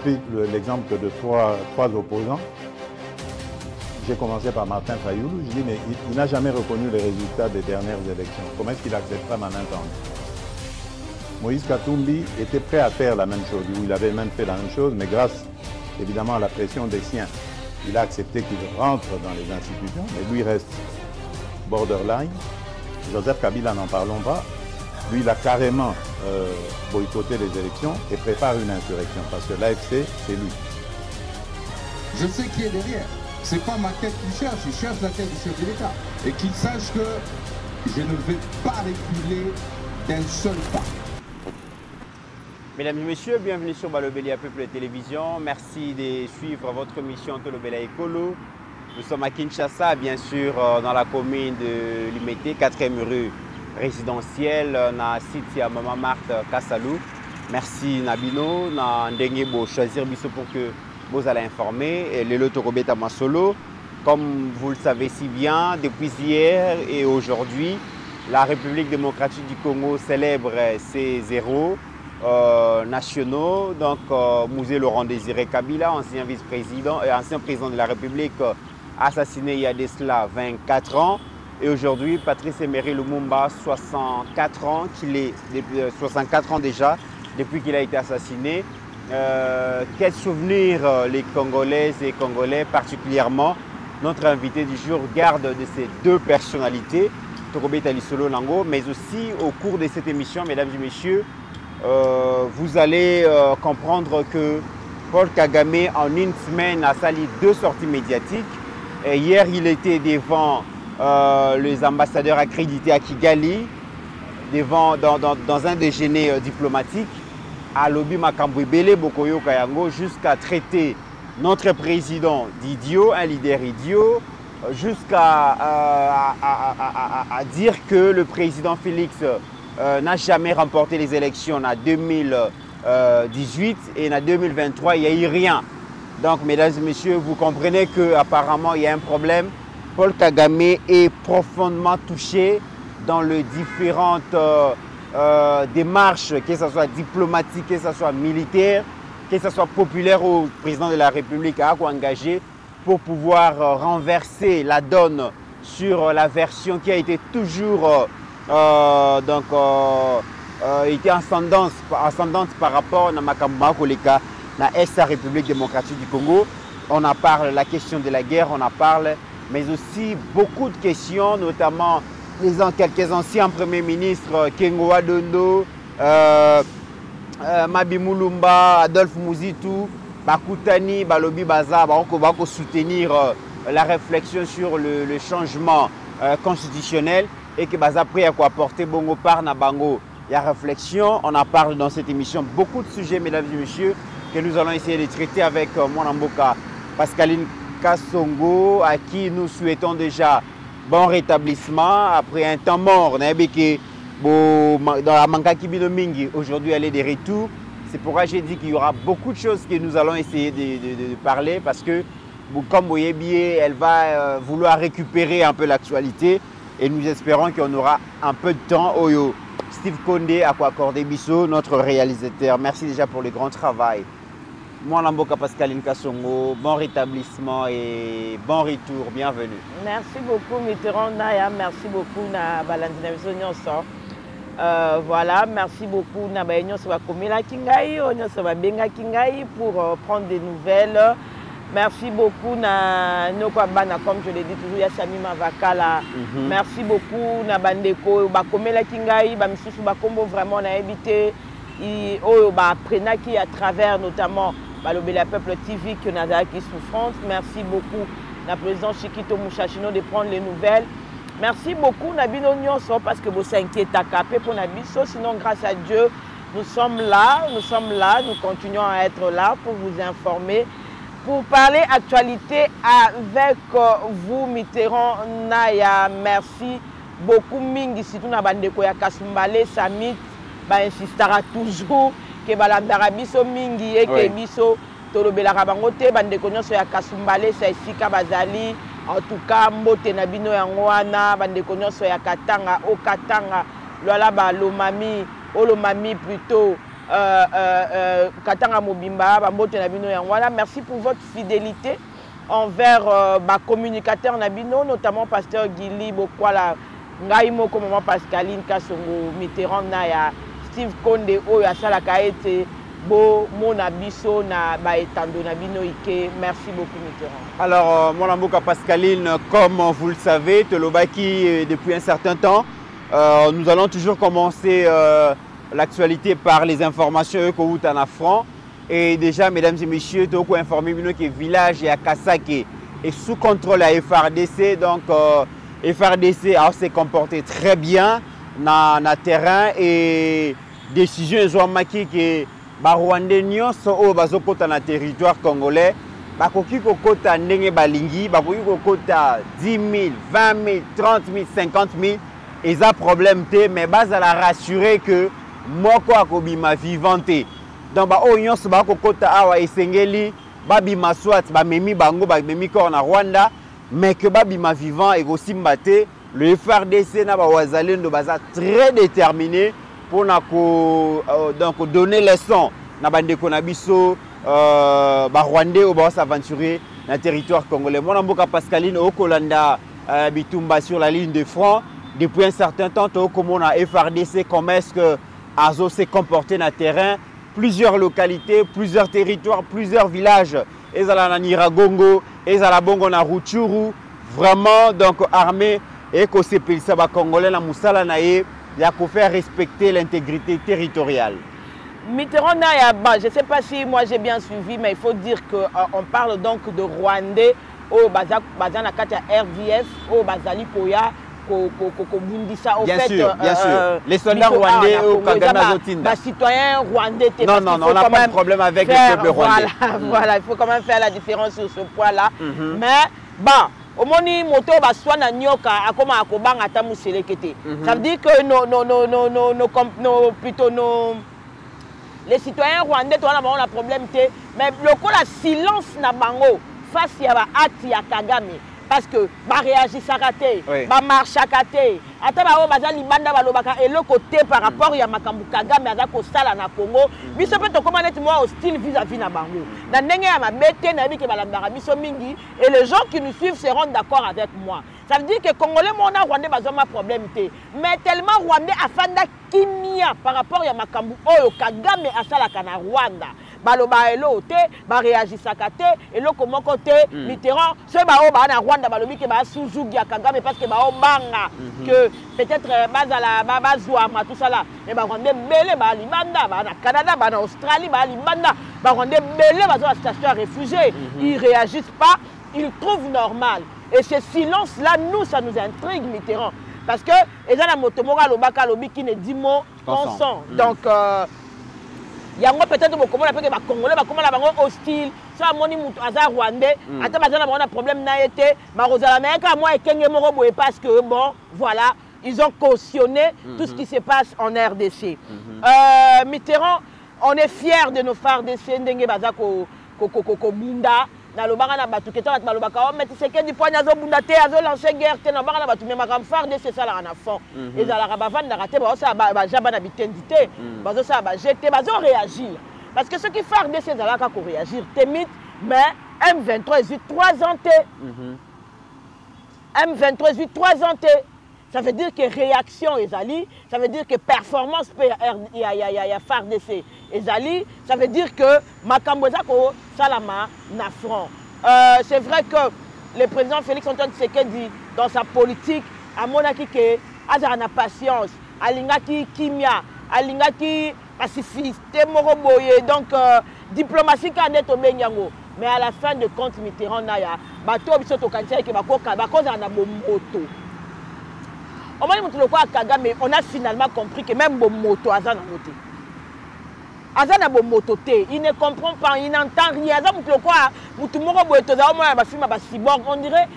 pris l'exemple de trois opposants. J'ai commencé par Martin Fayoulou. Je dis, mais il n'a jamais reconnu les résultats des dernières élections. Comment est-ce qu'il acceptera ma main tendue? Moïse Katumbi était prêt à faire la même chose. Il avait même fait la même chose, mais grâce évidemment à la pression des siens, il a accepté qu'il rentre dans les institutions, mais lui reste borderline. Joseph Kabila, n'en parlons pas. Lui, il a carrément boycotté les élections et prépare une insurrection parce que l'AFC, c'est lui. Je sais qui est derrière. Ce n'est pas ma tête qu'il cherche, il cherche la tête du chef de l'État. Et qu'il sache que je ne vais pas reculer d'un seul pas. Mesdames et messieurs, bienvenue sur Balobelia Peuple Télévision. Merci de suivre votre émission Tolobela Ekolo. Nous sommes à Kinshasa, bien sûr, dans la commune de Limete, 4e rue résidentielle, na site à Maman Marthe Kassalou. Merci Nabino, na Ndengebo choisir biso pour que vous allez informer. Et le Lotokobeta Masolo, comme vous le savez si bien, depuis hier et aujourd'hui, la République démocratique du Congo célèbre ses héros nationaux. Donc, Mouzé Laurent Désiré Kabila, ancien vice-président et ancien président de la République, assassiné il y a de cela 24 ans. Et aujourd'hui, Patrice Emery Lumumba, 64 ans, 64 ans déjà, depuis qu'il a été assassiné. Quel souvenir les Congolaises et Congolais, particulièrement notre invité du jour, garde de ces deux personnalités, Tokobeta Lisolo Lango, mais aussi au cours de cette émission, mesdames et messieurs, vous allez comprendre que Paul Kagame, en une semaine, a sali 2 sorties médiatiques. Et hier, il était devant les ambassadeurs accrédités à Kigali, dans un déjeuner diplomatique, à Lobi Makambouibele Bokoyo Kayango, jusqu'à traiter notre président d'idiot, un leader idiot, jusqu'à dire que le président Félix n'a jamais remporté les élections en 2018 et en 2023, il n'y a eu rien. Donc, mesdames et messieurs, vous comprenez qu'apparemment, il y a un problème. Paul Kagame est profondément touché dans les différentes démarches, que ce soit diplomatique, que ce soit militaire, que ce soit populaire au président de la République à engager pour pouvoir renverser la donne sur la version qui a été toujours était ascendante par rapport à Makambo Koleka, la République démocratique du Congo. On en parle, la question de la guerre, on en parle, mais aussi beaucoup de questions, notamment quelques anciens premiers ministres, Kengo Adondo, Mabi Mulumba, Adolphe Mouzitou, Bakutani, Balobi Baza, Bako soutenir la réflexion sur le changement constitutionnel et que Baza prêt à quoi apporter Bongo par Nabango. Il y a réflexion, on en parle dans cette émission, beaucoup de sujets, mesdames et messieurs, que nous allons essayer de traiter avec Mwanamboka Pascaline Kassongo, à qui nous souhaitons déjà bon rétablissement après un temps mort. Dans la Mankaki Binomingi, aujourd'hui elle est de retour. C'est pourquoi j'ai dit qu'il y aura beaucoup de choses que nous allons essayer de parler parce que, comme vous voyez bien, elle va vouloir récupérer un peu l'actualité et nous espérons qu'on aura un peu de temps. Oyo, Steve Condé, à quoi accorder Bisso, notre réalisateur. Merci déjà pour le grand travail. Moi, Lamboka Pascaline Kassongo, bon rétablissement et bon retour, bienvenue. Merci beaucoup, Mitterrand Naya, merci beaucoup, na Balandina Nyonso. Voilà, merci beaucoup, na Baïnyo Saba Komela Kingai, Onyo Saba Benga Kingai pour prendre des nouvelles. Merci beaucoup, na Nokwa Bana, comme je l'ai dit toujours, Yassami Mavakala. Merci beaucoup, na Bandeko, Bakomela Kingai, Bamisusu Bakombo, vraiment, on a évité. Prenaki à travers notamment Balobela Peuple TV que Nazara qui souffrance. Merci beaucoup la présidente Chikito Mouchachino de prendre les nouvelles. Merci beaucoup Nabino Nyonso parce que vous s'inquiétez à capé pour Nabiso. Sinon grâce à Dieu nous sommes là, nous continuons à être là pour vous informer, pour parler actualité avec vous Mitterrand Naya. Merci beaucoup Mingi Sitou Nabandeko ya Kasumbale Samit. Insistera toujours que balandara biso mingi et que biso tolobela bango te bandeko nyonso ya Kasumbale sa esika bazali en tout cas mbote na bino yango wana bandeko nyonso ya Katanga o Katanga lola ba lomami plutôt Katanga Mobimba, Bambote Nabino Yangwana. Merci pour votre fidélité envers ma communicateur Nabino, notamment Pasteur Gili Bokwala, Ngaïmo comme maman Pascaline Kassongo, Mitterrand Naya, Steve Konde, Oya Salakaete, Bo, Mona Bisso, na Baetando Nabino Ike. Merci beaucoup Mitterrand. Alors, mon amour Pascaline, comme vous le savez, Tolobaki, depuis un certain temps, nous allons toujours commencer l'actualité par les informations que vous avez en franc. Et déjà, mesdames et messieurs, tu as informé que le village à Kasake est sous contrôle à FRDC. Donc, FRDC s'est comporté très bien dans le terrain et décision ils ont marqué que les Rwandais sont dans le territoire congolais. Bakoki kokota ndenge balingi, bakoki kokota 10 000, 20 000, 30 000, 50 000. Et ça problème té, mais base à la rassurer que moko akobima vivante. Donc ba oyon se ba kokota awa esengeli babima swat ba memi bango ba memi kor na Rwanda, mais que babima vivant et aussi mbaté le FRDC na ba wazalendo baza très déterminé pour na ko donc donner leçon na bandeko na biso Rwandais au s'aventurer dans le territoire congolais. Mon amboka Pascaline au Kolanda Bitumba sur la ligne de front. Depuis un certain temps, comme on a FRDC, comment est-ce que Azo s'est comporté dans le terrain, plusieurs localités, plusieurs territoires, plusieurs villages. Et à la Niragongo, et à la Bongo na Rutshuru, vraiment donc armé et que ces pays congolais na Moussala nae, il y a qu'à faire respecter l'intégrité territoriale. Mitterrand, je ne sais pas si moi j'ai bien suivi, mais il faut dire qu'on parle donc de Rwandais, au Bazana Katia RDF, au Bazali Koya, bien sûr, bien sûr. Les soldats rwandais au Kagame Zotinda. Les citoyens rwandais. Non, non, on n'a pas de problème avec le peuple rwandais. Voilà, il faut quand même faire la différence sur ce point-là. Mais, bon. Au moni moto baswa na nyoka akoma akobanga tamu selekete. Ça veut dire que les citoyens rwandais on a un problème mais le silence na bango face à ba acte ya Kagame parce que ba réagir sakaté, ba marche sakaté. Ata ba o bazali banda balobaka et le côté par rapport ya makambu Kagame aza ko sala na Congo, biso pe to comment être moi hostile vis-à-vis na bango. Na ndenge ya mabete na bi ke balandaka biso mingi et les gens qui nous suivent seront d'accord avec moi. Ça veut dire que Congolais mona Rwandais bazoma problème té, mais tellement Rwandais afanda kimia par rapport ya makambu oyo Kagame asala kana Rwanda. Baloba elo te, ba réagir sakaté et le comment côté Mitterrand, ce ba o ba na Rwanda balobi ke ba soujoug ya Kagame parce que ba o banga que peut-être bazala bazwa ma tout ça là et ba Rwandais belé ba libanda ba na Canada ba na Australie ba libanda ba Rwandais belé ba la station à réfugiés, ils réagissent pas, ils trouvent normal et ce silence là nous ça nous intrigue Mitterrand parce que ezana motomora lobaka lobi qui ne dit mot consent. Donc il y a peut-être beaucoup de Congolais, bango hostile, ça moni mutu aza Rwandais, ata bazana ba problème na été, ba rozala meka moi ekenge moko boye parce que bon, voilà, ils ont cautionné tout ce qui se passe en RDC. Mitterrand, on est fiers de nos FARDC ndenge baza ko bunda na lobanga na batu ketana balobaka o meti seke di ponya zo bunda te azo lancer guerre te na banga na batu mema kam FARDC ça la na fond et za la bavanda raté ba ça ba jaba na bitendité bazo ça ba jeter bazo réagir parce que ceux qui FARDC za la ka ko réagir temit mais M23 18 3 ans te M23 18 3 ans te. Ça veut dire que réaction ezali, ça veut dire que performance il y a FARDC ezali, ça veut dire que makambo zako salama na front. C'est vrai que le président Félix Antoine Tshisekedi dans sa politique a monaki que azana patience, alingaki kimia, alingaki pacifiste moroboye donc diplomatie kanet obenyango. Mais à la fin de compte Mitterrand naya bato biso to kantia ke bakoka bakoza na bomoto. On a finalement compris que même Bomoto Azana moto. Azana Bomoto te, il ne comprend pas, il n'entend rien. On dirait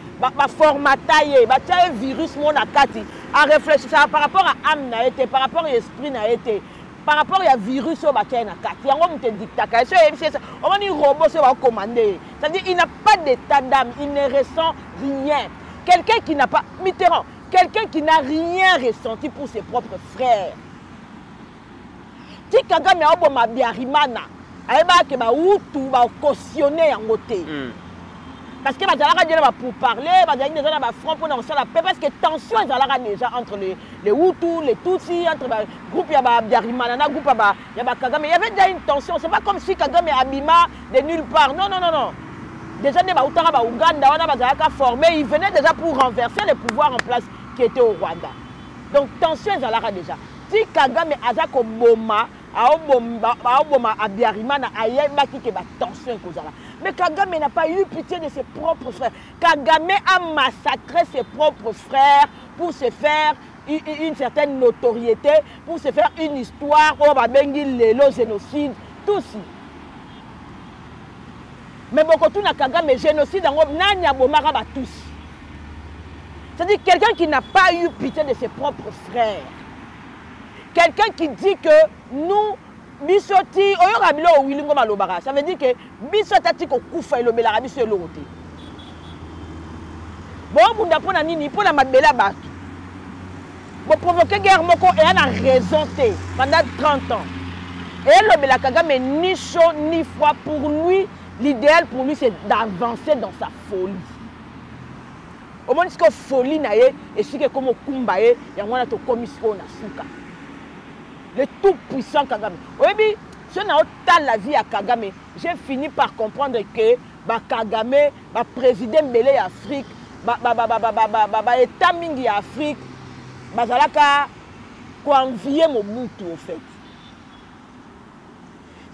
formataillé, un virus mon akati. À réfléchir ça par rapport à âme na été, par rapport à esprit na été, par rapport à virus au bataille na kati. On te dictateur. On dit robot se va commander. C'est-à-dire il n'a pas d'état d'âme, il ne ressent rien. Quelqu'un qui n'a pas Mitterrand. Quelqu'un qui n'a rien ressenti pour ses propres frères. ti Kagame oboma Biarimana ayeba ke ba utu ba cautionner yango te parce que bazalaka déjà pour parler bazalaki déjà na ba front pour na la paix parce que tension ezalaka déjà entre les Hutus les Tutsis entre ba groupe ya ba Biarimana na groupe ya ba Kagame il y avait déjà une tension c'est pas comme si Kagame abima de nulle part non déjà ne ba utaka ba Uganda wana bazalaka formé ils venaient déjà pour renverser le pouvoir en place qui était au Rwanda donc tension ezalaka déjà si Kagame azako boma aoboma à Biarimana ayebaki ke ba tension kozala mais Kagame n'a pas eu pitié de ses propres frères. Kagame a massacré ses propres frères pour se faire une certaine notoriété, pour se faire une histoire, oh babengi lelo génocide, tout ça. Mais beaucoup tout na Kagame génocide en nanya bomara ba tous. C'est-à-dire quelqu'un qui n'a pas eu pitié de ses propres frères. Quelqu'un qui dit que nous bisoti oyoka bilo wilingo malobara ça veut dire que bisotati ko kufa elobela biso elote bon bunda pona nini pona mabela batu bo provoquer guerre moko et ana raison té pendant 30 ans et elobela Kagame ni chaud ni froid pour lui l'idéal pour lui c'est d'avancer dans sa folie au moins ce que folie na ye et ce que comme kumba ye yango na to komisiko na suka le tout-puissant Kagame. Oui, si on a la vie à Kagame, j'ai fini par comprendre que Kagame, président Belé Afrique, État Mingi Afrique, Bazalaka, envier Mobutu au fait.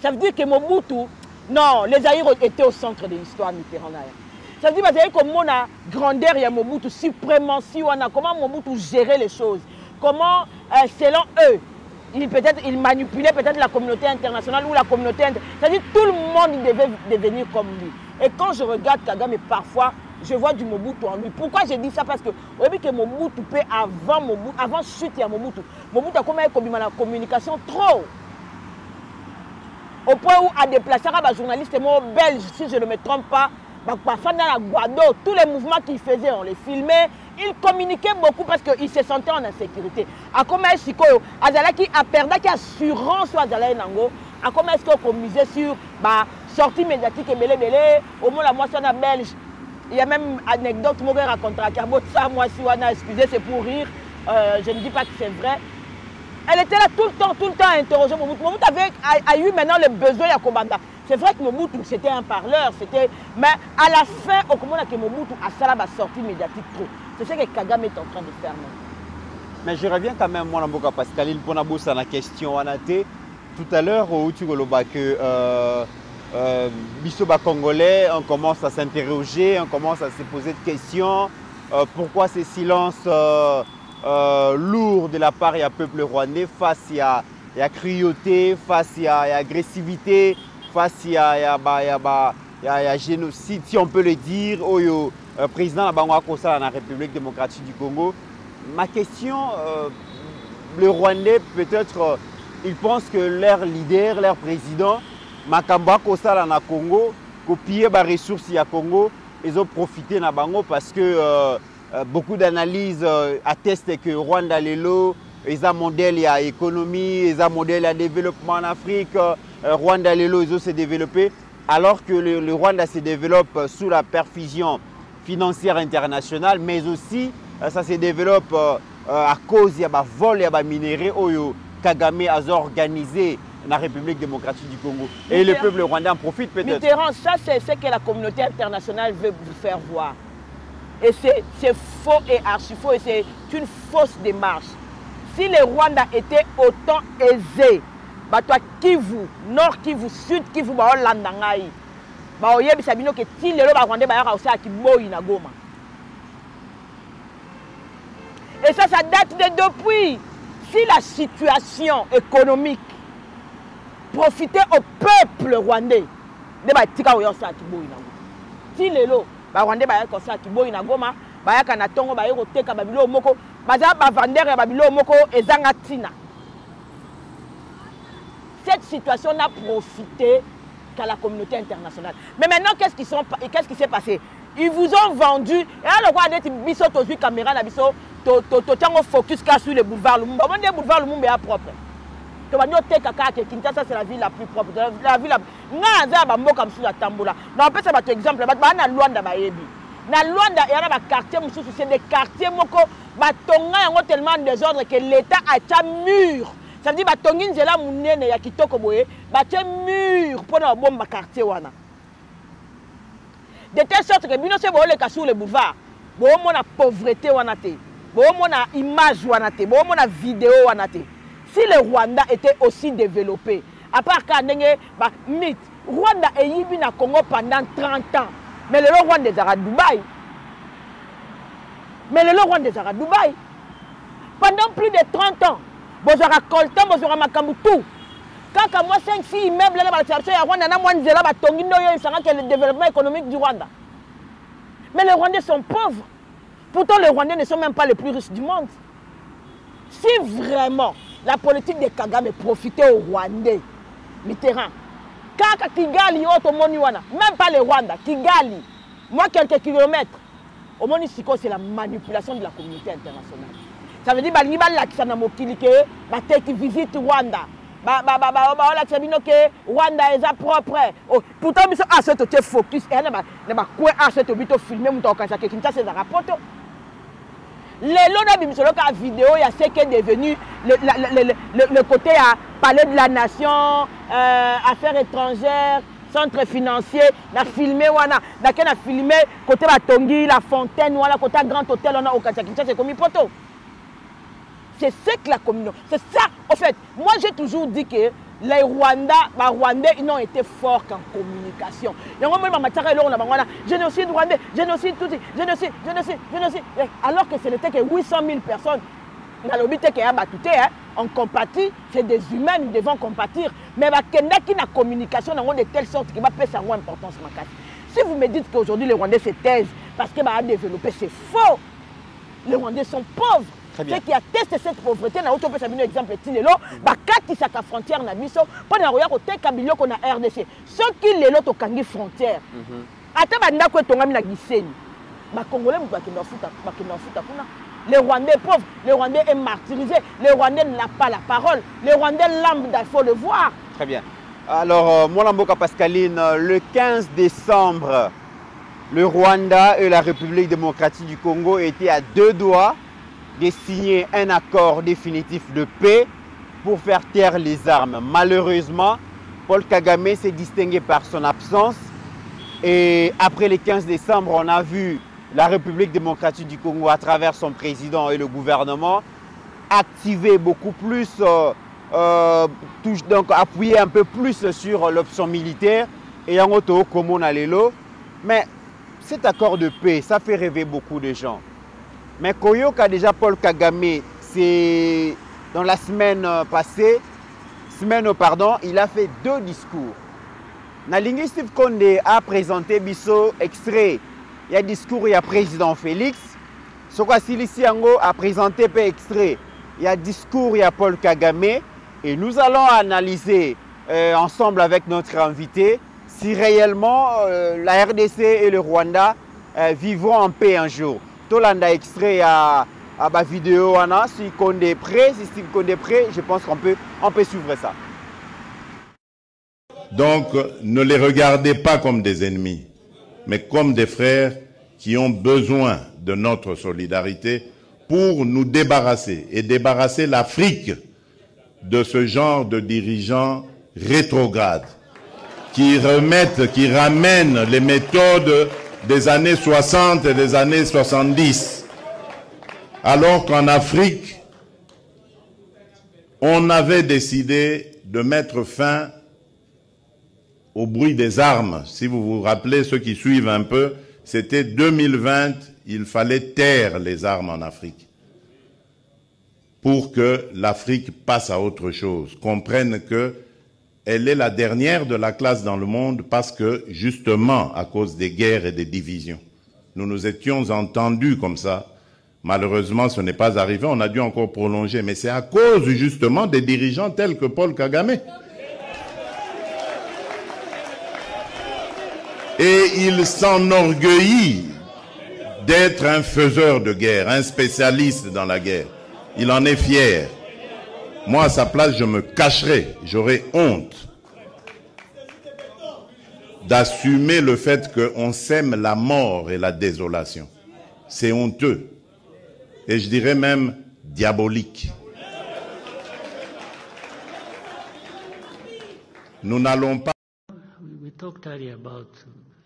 Ça veut dire que Mobutu, non, les Zaïre étaient au centre de l'histoire Mitterrand. Ça veut dire que mon grandeur, il y a Mobutu, suprématie, comment Mobutu gérait les choses, comment, selon eux, il manipulait peut-être la communauté internationale ou la communauté c'est-à-dire tout le monde devait devenir comme lui. Et quand je regarde Kagame, parfois, je vois du Mobutu en lui. Pourquoi je dis ça? Parce que vous voyez que Mobutu peut avant chute à Mobutu a comme une communication trop. Au point où à déplacer un journaliste belge, si je ne me trompe pas, tous les mouvements qu'il faisait, on les filmait. Il communiquait beaucoup parce qu'il se sentait en insécurité. A comment est-ce que Azalaki a perdu assurance sur Azalaï Nango? A comment est-ce qu'on misait sur sortie médiatique et belé au moins la moitié en belge. Il y a même une anecdote que je raconte à ça, moi si on a excusé, c'est pour rire. Je ne dis pas que c'est vrai. Elle était là tout le temps interrogée. Mobutu a eu maintenant le besoin de combattre. C'est vrai que Mobutu c'était un parleur, mais à la fin, au moment où Mobutu a ça la sortie médiatique trop. C'est ce que Kagame est en train de faire maintenant. Mais je reviens quand même, moi, Mboka Pascaline, pour la question tout à l'heure, où tu as que Bissoba Congolais, on commence à s'interroger, on commence à se poser des questions. Pourquoi ces silences lourds de la part du peuple rwandais face à la cruauté, face à l'agressivité, face à génocide, si on peut le dire, président de la République démocratique du Congo. Ma question, le Rwandais, peut-être, ils pensent que leur leader, leur président, Makamba Kosala na Congo, copier les ressources du Congo, ils ont profité na bango parce que beaucoup d'analyses attestent que Rwanda lelo, ils ont un modèle à économie, ils ont un modèle à développement en Afrique, Rwanda lelo, ils ont se développé, alors que le Rwanda se développe sous la perfusion financière internationale, mais aussi ça se développe à cause de vol et de minéraux que Kagame a organisé dans la République démocratique du Congo. Et le peuple rwandais en profite peut-être. Mitterrand, ça c'est ce que la communauté internationale veut vous faire voir. Et c'est faux et archi faux et c'est une fausse démarche. Si le Rwanda était autant aisé, toi Kivu, Nord Kivu, Sud Kivu, Landangai, que si le Rwanda est Goma. Et ça date de depuis. Si la situation économique profitait au peuple rwandais, si les lots, les Rwandais cette situation n'a profité qu'à la communauté internationale. Mais maintenant, qu'est-ce qui s'est passé? Ils vous ont vendu. Et alors, on a dit que les caméras, focus sur le boulevard Lumumba. Le boulevard Lumumba est propre. to bandi oteka kaka Kinshasa c'est la ville la plus propre, la ville nga za ba mboka msusu ya tambola. Na pesa ba exemple ba na Luanda bayebi. Na Luanda yana ba quartier msusu c'est des quartiers moko batonga yango tellement désordre que l'état a ta mur. Ça veut dire batongi nzela munene ya kitoko boye, ba te mur pour na bomba quartier wana. De telle sorte que bino se bo le sur le boulevard. Bo mona pauvreté wana te. Bo mona image wana te. Bo mona vidéo wana te. Si le Rwanda était aussi développé, à part quand ba mythe, Rwanda est yibi na Congo pendant 30 ans. Mais le Rwanda est à Dubaï. Mais le Rwanda est à Dubaï. Pendant plus de 30 ans, vous avez récolté, vous avez makambu tout. Quand moi 5-6 immeubles là bas Rwanda na moi nzela ba tongi ndo yo sanga que le développement économique du Rwanda. Mais les Rwandais sont pauvres. Pourtant les Rwandais ne sont même pas les plus riches du monde. Si vraiment la politique de Kagame profitait aux Rwandais, Mitterrand, Kaka Kigali Otomoni wana, même pas les Rwandais, Kigali, moi quelques kilomètres, au monde ici c'est la manipulation de la communauté internationale. Ça veut dire que qui visite Rwanda. Rwanda est propre. Pourtant, ah, c'est focus. Et c'est filmé. La vidéo, il y a ce qui est devenu le côté à palais de la nation, affaires étrangères, centre financier, na filmé wana, na filmé côté Batongi, la fontaine, wala côté grand hôtel on a au Kinshasa, c'est comme une photo. C'est ce que la communauté. C'est ça. En fait, moi j'ai toujours dit que les Rwandais, ils n'ont été forts qu'en communication. Génocide rwandais, génocide tout, génocide. Alors que ce n'était que 800 000 personnes. On compatit, c'est des humains, nous devons compatir. Mais il y a une communication de telle sorte qu'il va faire sa importance. Si vous me dites qu'aujourd'hui les Rwandais se taisent parce qu'ils ont développé, c'est faux. Les Rwandais sont pauvres. Ceux qui attestent cette pauvreté, on peut faire un exemple. Bakati saka frontière na biso, pendant roya ko teka biloko qu'on a RDC. Ceux qui les loto kangi frontière. Ata banda ko tongami na Gisenyi. Ba Congolais bakina futa kuna. Les Rwandais pauvres, les Rwandais est martyrisé, les Rwandais n'a pas la parole, les Rwandais lambda, il faut le voir. Très bien. Alors, Molamboka Pascaline, le 15 décembre, le Rwanda et la République démocratique du Congo étaient à 2 doigts de signer un accord définitif de paix pour faire taire les armes. Malheureusement, Paul Kagame s'est distingué par son absence. Et après le 15 décembre, on a vu la République démocratique du Congo, à travers son président et le gouvernement, activer beaucoup plus, donc appuyer un peu plus sur l'option militaire. Et en auto, comme on a l'élo. Mais cet accord de paix, ça fait rêver beaucoup de gens. Mais Koyoka déjà Paul Kagame, c'est dans la semaine passée, il a fait 2 discours. Nalingi Steve Condé a présenté Bisso extrait. Il y a discours, il y a président Félix. Sokwa Silisi Yango a présenté peu extrait. Il y a discours, il y a Paul Kagame. Et nous allons analyser ensemble avec notre invité si réellement la RDC et le Rwanda vivront en paix un jour. Tolanda extrait à ma vidéo, si Condé est prêt, si Steve Condé est prêt, je pense qu'on peut suivre ça. Donc, ne les regardez pas comme des ennemis, mais comme des frères qui ont besoin de notre solidarité pour nous débarrasser et débarrasser l'Afrique de ce genre de dirigeants rétrogrades qui ramènent les méthodes des années 60 et des années 70. Alors qu'en Afrique, on avait décidé de mettre fin au bruit des armes. Si vous vous rappelez, ceux qui suivent un peu, c'était 2020, il fallait taire les armes en Afrique pour que l'Afrique passe à autre chose, comprenne qu'elle est la dernière de la classe dans le monde parce que, justement, à cause des guerres et des divisions. Nous nous étions entendus comme ça. Malheureusement, ce n'est pas arrivé, on a dû encore prolonger, mais c'est à cause, justement, des dirigeants tels que Paul Kagame. Et il s'enorgueillit d'être un faiseur de guerre, un spécialiste dans la guerre. Il en est fier. Moi, à sa place, je me cacherais, j'aurais honte d'assumer le fait qu'on sème la mort et la désolation. C'est honteux. Et je dirais même diabolique. Nous n'allons pas... We talked earlier about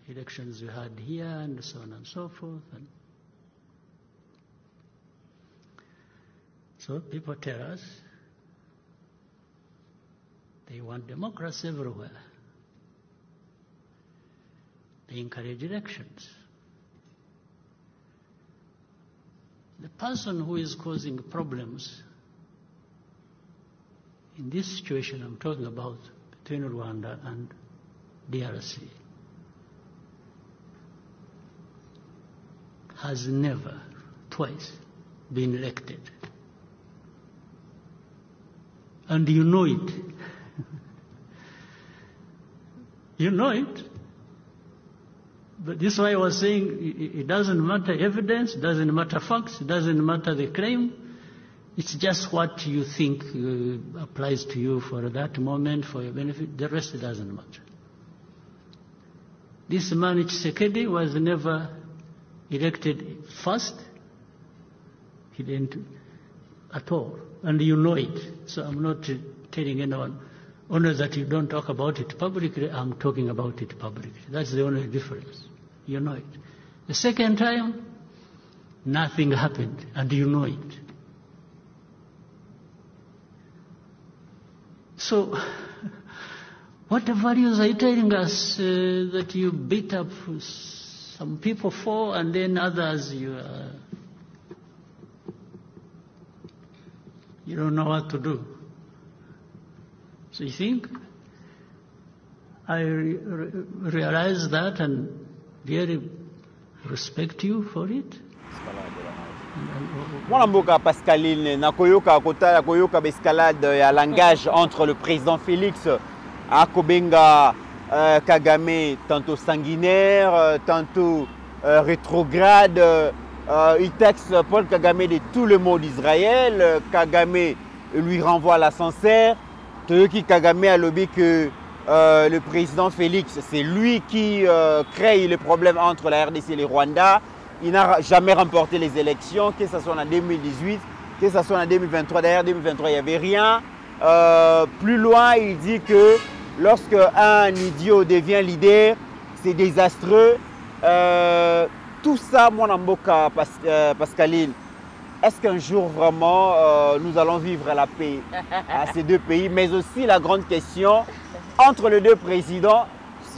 elections we had here and so on and so forth. And so people tell us they want democracy everywhere. They encourage elections. The person who is causing problems in this situation I'm talking about between Rwanda and DRC has never, twice, been elected. And you know it. You know it. But this is why I was saying it doesn't matter evidence, it doesn't matter facts, it doesn't matter the claim. It's just what you think applies to you for that moment, for your benefit. The rest doesn't matter. This man Tshisekedi was never elected first. He didn't at all. And you know it. So I'm not telling anyone, only that you don't talk about it publicly, I'm talking about it publicly. That's the only difference. You know it. The second time, nothing happened, and you know it. So, what values are you telling us that you beat up some people for, and then others you don't know what to do? So you think I realize that and really respect you for it. Mwana mboka Pascaline, nakoyoka kotala koyoka escalade ya langage entre le président Félix Akobenga Kagame, tantôt sanguinaire, tantôt rétrograde. Il taxe Paul Kagame de tout le mot d'Israël. Kagame lui renvoie l'ascenseur. Toyoki Kagame a lobby que le président Félix, c'est lui qui crée le problème entre la RDC et le Rwanda. Il n'a jamais remporté les élections, que ce soit en 2018, que ce soit en 2023. D'ailleurs, en 2023, il n'y avait rien. Plus loin, il dit que lorsque un idiot devient leader, c'est désastreux. Tout ça, mon amboka Pascaline, est-ce qu'un jour vraiment nous allons vivre la paix à ces deux pays? Mais aussi la grande question, entre les deux présidents,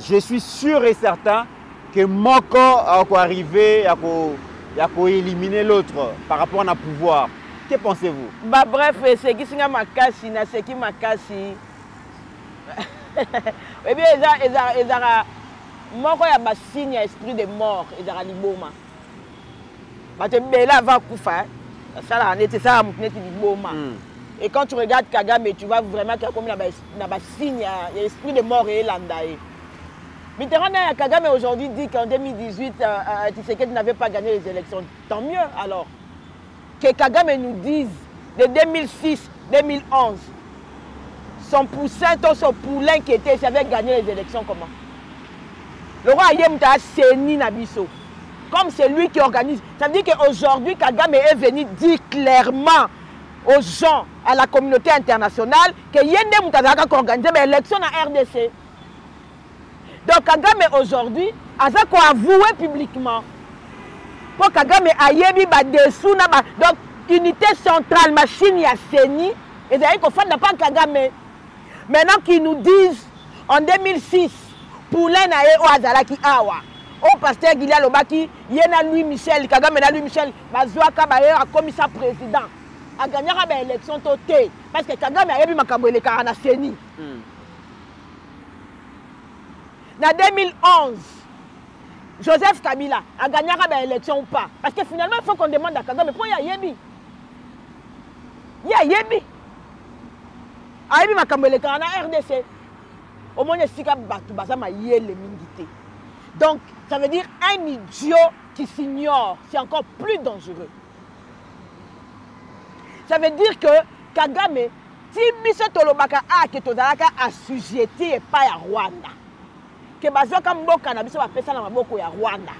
je suis sûr et certain que Moko a arrivé à éliminer l'autre par rapport au pouvoir. Que pensez-vous? Bah bref, c'est qui singa makasi na c'est qui makasi. Eh bien ezara moko ya ba signe esprit de mort ezara liboma. Ba te bela va kufa. Ça là n'était ça mutneti liboma. Et quand tu regardes Kagame, tu vois vraiment qu'il y a comme na ba signe esprit de mort et landae. Mitterrand et Kagame aujourd'hui dit qu'en 2018, Tshisekedi n'avait pas gagné les élections. Tant mieux alors. Que Kagame nous dise de 2006-2011, son poussin, son poulain qui était, avait gagné les élections comment? Le roi Ayemta a séni Nabiso. Comme c'est lui qui organise. Ça veut dire qu'aujourd'hui, Kagame est venu dire clairement aux gens, à la communauté internationale, que Yende Moutazaka a organisé l'élection en RDC. Donc Kagame aujourd'hui a avoué publiquement pour Kagame ayebi ba dessous na ba donc unité centrale machine ya seni et d'ailleurs qu'on fait pas Kagame. Maintenant qu'ils nous disent en 2006 Poulain na e o azalaki awa au pasteur Gilia Lobaki yena Louis Michel Kagame na Louis Michel bazwaka ba a commissaire président a gagné ba élection toté parce que Kagame ayebi makambo eleka na seni. En 2011, Joseph Kabila a gagné l'élection ou pas? Parce que finalement, il faut qu'on demande à Kagame, mais pourquoi il y a Yebi? Il y a Yebi. Ayebi Makambele Kana RDC. Au moins, il y a Batu Bazama Yé les mindités. Donc, ça veut dire un idiot qui s'ignore, c'est encore plus dangereux. Ça veut dire que Kagame ti biso tolobaka ke tozalaka assujetti epai ya Rwanda ke bazwaka mboka na biso bapesa na maboko ya Rwanda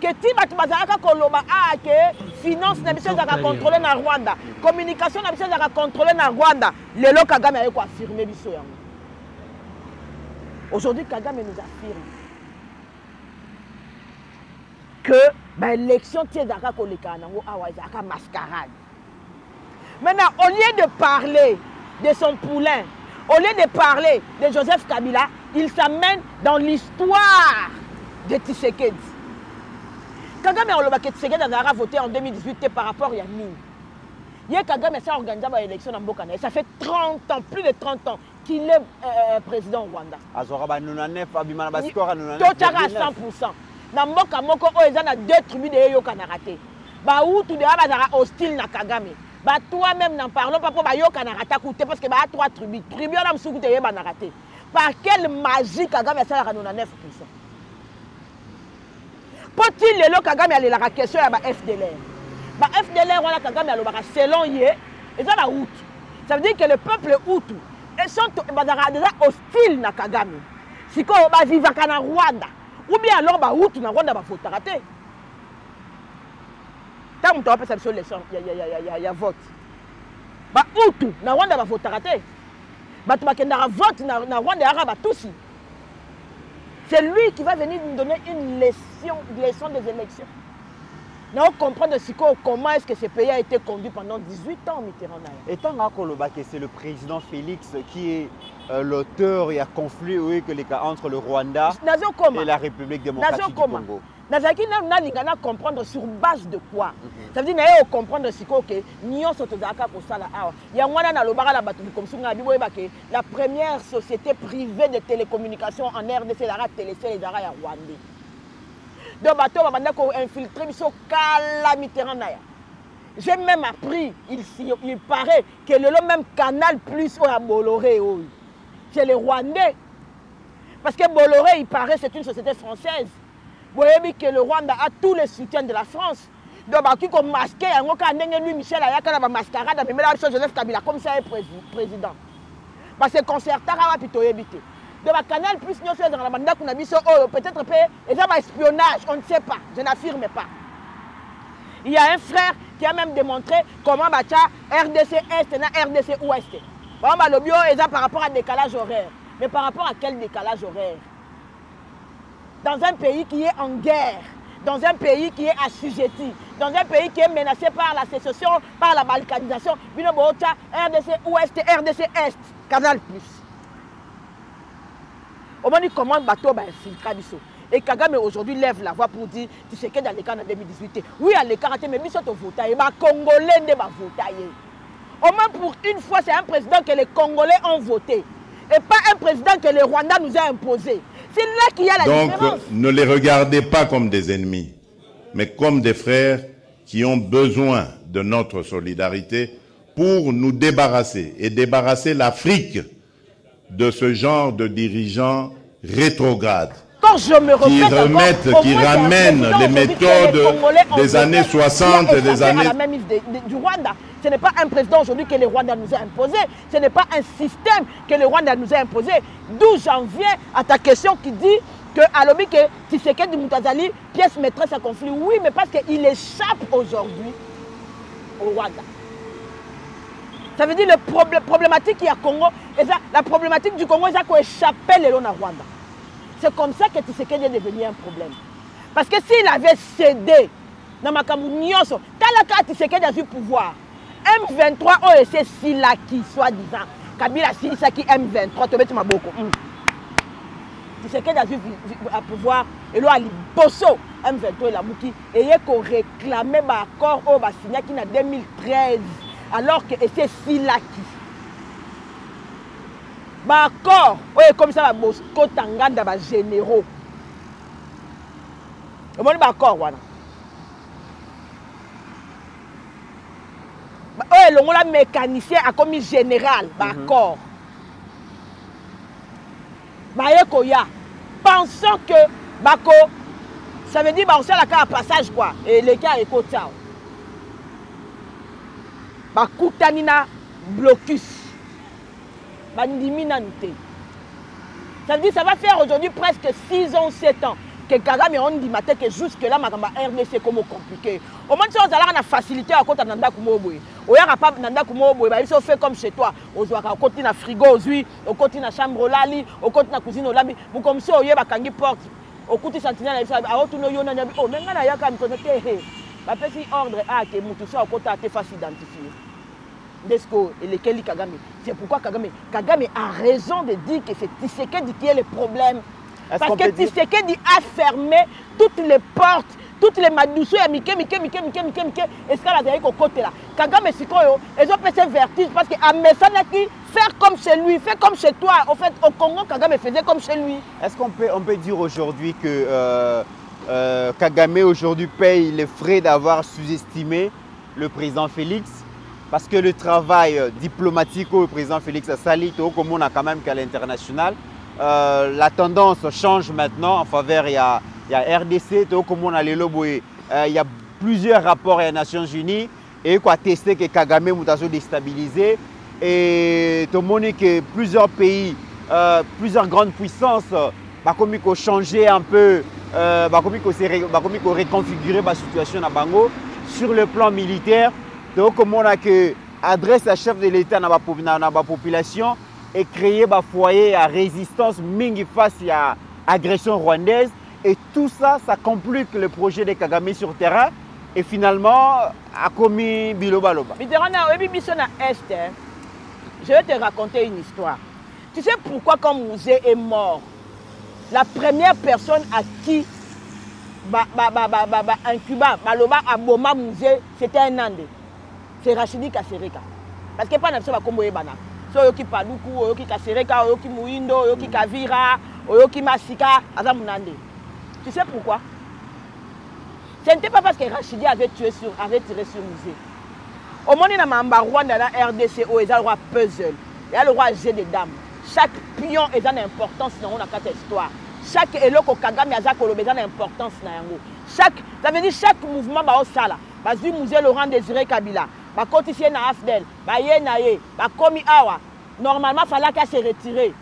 que ti bato bazalaka koloba ke finance na biso ezalaka contrôler na Rwanda, communication na biso ezalaka contrôler na Rwanda, lelo Kagame aye ko affirmer biso yango. Aujourd'hui Kagame nous affirme que l'élection ti ezalaka koleka nango awa ezalaka mascarade. Maintenant au lieu de parler de son poulain, au lieu de parler de Joseph Kabila, il s'amène dans l'histoire de Tshisekedi. Kagame a Tshisekedi a voté en 2018 par rapport à Yamine. Kagame a organisé l'élection dans Mbokana. Ça fait 30 ans, plus de 30 ans qu'il est président au Rwanda. Azoraba 99, Abimana Baskora 99. Totara à 100%. Dans Mboka Moko, il y a 2 tribus de Yokana raté. Baoutou de Abazara hostile na Kagame. Toi-même n'en parlons pas pour Yokana raté parce que y a 3 tribus. Tribus n'a pas Yébana raté. Par quelle magie Kagame a 99%? Peut-il le Kagame a la question à FDLR? FDLR, on a Kagame a selon Yé, et ça va Hutu. Ça veut dire que le peuple Hutu sont déjà hostiles na Kagame. Si on va vivre à Rwanda, ou bien alors Hutu na Rwanda va voter raté. Tant que tu as fait cette leçon, il y a vote. Hutu na Rwanda va voter raté. Tu vas vote na Rwanda va tous. C'est lui qui va venir nous donner une leçon des élections. Nous comprendre comment est-ce que ce pays a été conduit pendant 18 ans, Mitterrand. Et tant que c'est le président Félix qui est l'auteur et a conflit entre le Rwanda et la République démocratique du Congo. Nazaki na comprendre sur base de quoi. Ça veut dire na comprendre que nyon sotozaka ko sala awa. Ya ngwana na lobaka la batu comme sunga bibo ebake la première société privée de télécommunications en RDC la Télécel les ara ya Rwanda. Donc bato babanda ko infiltrer biso kala Mitterrand na ya. J'ai même appris il paraît que le même Canal Plus au Bolloré c'est les Rwandais. Parce que Bolloré il paraît c'est une société française. Vous voyez que le Rwanda a tous les soutiens de la France. Donc, il y a masqué, lui, Michel Ayaka, il mascarade, mais là, Joseph Kabila, comme ça, est président. Parce que le concert, il va plutôt éviter. Donc, le canal plus, nous sommes dans la bande, peut-être, et ça va espionnage, on ne sait pas, je n'affirme pas. Il y a un frère qui a même démontré comment RDC Est et RDC Ouest. Le bio est par rapport à décalage horaire. Mais par rapport à quel décalage horaire? Dans un pays qui est en guerre, dans un pays qui est assujetti, dans un pays qui est menacé par la sécession, par la balkanisation, RDC Ouest, RDC Est, Canal Plus. On m'a dit comment le bateau va infiltrer. Et Kagame aujourd'hui lève la voix pour dire tu sais qu'il y a l'écart en 2018. Oui, à l'écart, mais ils sont votés. Les Congolais ne vont voter. Au moins pour une fois, c'est un président que les Congolais ont voté. Et pas un président que le Rwanda nous a imposé. C'est là qu'il y a la différence. Donc, ne les regardez pas comme des ennemis, mais comme des frères qui ont besoin de notre solidarité pour nous débarrasser et débarrasser l'Afrique de ce genre de dirigeants rétrogrades qui ramènent les méthodes des années 60 et des années... du Rwanda. Ce n'est pas un président aujourd'hui que le Rwanda nous a imposé. Ce n'est pas un système que le Rwanda nous a imposé. D'où j'en viens à ta question qui dit que Alobi que Tshisekedi Mutazali, pièce maîtresse à conflit. Oui, mais parce qu'il échappe aujourd'hui au Rwanda. Ça veut dire la problématique qu'il y a au Congo, la problématique du Congo, c'est qu'on échappait les lois à Rwanda. C'est comme ça que Tshisekedi est devenu un problème. Parce que s'il avait cédé dans Makamou Nyonso, Talaka Tshisekedi a eu pouvoir. M23 a essayé Silaki, soi-disant. Kabila Silisaki M23, tu veux beaucoup. Tshisekedi a eu pouvoir. Et là, il bosso M23 et la Mouki. Et il a réclamé l'accord au Bassignaki en 2013. Alors que c'est Silaki. D'accord, comme ça, Bosco Tanganda va généraux. Vous avez d'accord, voilà. Le mécanicien a commis général, d'accord. Pensons que Bako, ça veut dire que la carte passage quoi, et les cas est côté. Bakutanina blocus. bandimi nanute. Ça veut dire que ça va faire aujourd'hui presque 6 ans, 7 ans que Kagame on dit matin que jusque là ma RDC comme compliqué. Au moins si on a la facilité à côté nanda kumoboy. O ya pas nanda kumoboy, ba ils fait comme chez toi. Au zoa ka côté na frigo ozui, au côté na chambre lali, au côté na cuisine olabi. Vous comme ça oye ba kangi porte. Au côté sentinelle a auto no yona nyabi. Oh menga na ya ka mtonete he. Ba pesi ordre a que mutu so au côté a te face identifier. Desco et lesquels Kagame. C'est pourquoi Kagame a raison de dire que c'est Tshisekedi qui est le problème. Parce que Tshisekedi a fermé toutes les portes, toutes les madoussous, et Mike, est-ce qu'elle a dit qu'au côté là Kagame Sikoyo, ils ont fait ce vertige parce qu'à Messanaki, faire comme chez lui, faire comme chez toi. En fait, au Congo, Kagame faisait comme chez lui. Est-ce qu'on peut dire aujourd'hui que Kagame aujourd'hui paye les frais d'avoir sous-estimé le président Félix? Parce que le travail diplomatique au président Félix Assali, comme on a quand même qu'à l'international, la tendance change maintenant en faveur, il y a RDC, comme on a les lobos, il y a plusieurs rapports des Nations Unies et quoi tester que Kagame est déstabilisé et tout le monde que plusieurs pays, plusieurs grandes puissances, comme ils ont changé un peu, comme ils ont reconfiguré la situation à Bango sur le plan militaire. Donc, comme on a que adresse à chef de l'État dans la population et créer un foyer à résistance mingi face à l'agression rwandaise. Et tout ça, ça complique le projet de Kagame sur terrain. Et finalement, a commis Bilobaloba. Je vais te raconter une histoire. Tu sais pourquoi quand Mouzé est mort, la première personne à qui incuba, Maloba, Aboma Mouzé, c'était un Nandé. C'est Rachidi Kasereka. Parce que pas de choses comme Ebana. So yoki Paduku, yoki Kasereka, yoki Mouindo, yoki Kavira, yoki Masika, Azamunande. Tu sais pourquoi? Ce n'était pas parce que Rachidi avait tiré sur Mouzé. Au moment où on a Rwanda dans la RDC, il y a le roi puzzle, il y a le roi G des dames. Chaque pion est d'une importance dans la carte histoire. Chaque éloko Kagame a une importance dans la ça veut dire chaque mouvement au sala. Bazu Mouzé Laurent Désiré Kabila. Ba cotisé na Afdel, ba ye na ye, ba komi awa. Normalement, il fallait qu'elle se retire.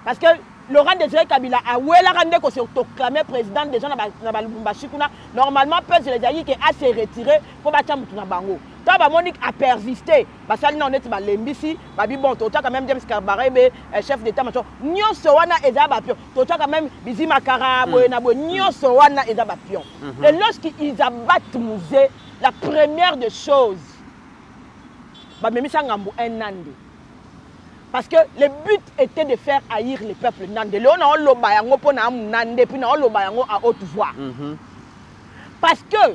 Parce que Laurent Désiré Kabila a ouéla rende ko se autoclamé président des gens na Lubumbashi kuna. Normalement, peut se dire qu'il a se retiré pour ba tchamutu na bango. Tant ba Monique a persisté. Ba sali na oneti ba lembisi, ba bi bon tota quand même James Kabarebe, chef d'état macho. Nyonso wana eza ba pion. Tota quand même Bizi Makara, boyena boy nyonso wana eza ba pion. Et lorsqu'ils abattent Mouzé, la première des choses, bah, un Nandé. Parce que le but était de faire haïr les peuples Nandé. Là, on a l'obayango pour Nandé, puis on a l'obayango à haute voix. Parce que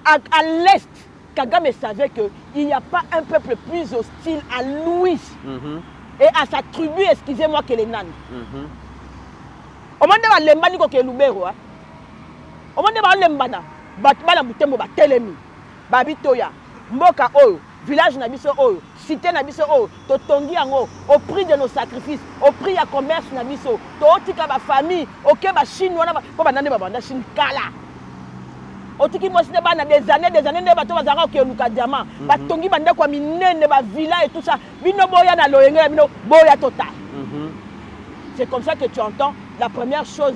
à l'Est, Kagame savait qu'il n'y a pas un peuple plus hostile à lui et à sa tribu, excusez-moi, que les Nandés. Au moment où l'embani ko ke lubero, au moment où l'embana, batbala mutembo batelemi. Babitoya, Mboka Oyo, village Nabiso Oyo, cité Nabiso Oyo, Totongi Yango, au prix de nos sacrifices, au prix de commerce Nabiso, Totika ba famille, ok ba Chine, pour banane babanda Chine kala. Otiki mo sine bana des années ne bato bazara ok luka diamant, batongi banda kwa minene ba villa et tout ça, bino boya na loyenga bino boya total. C'est comme ça que tu entends la première chose,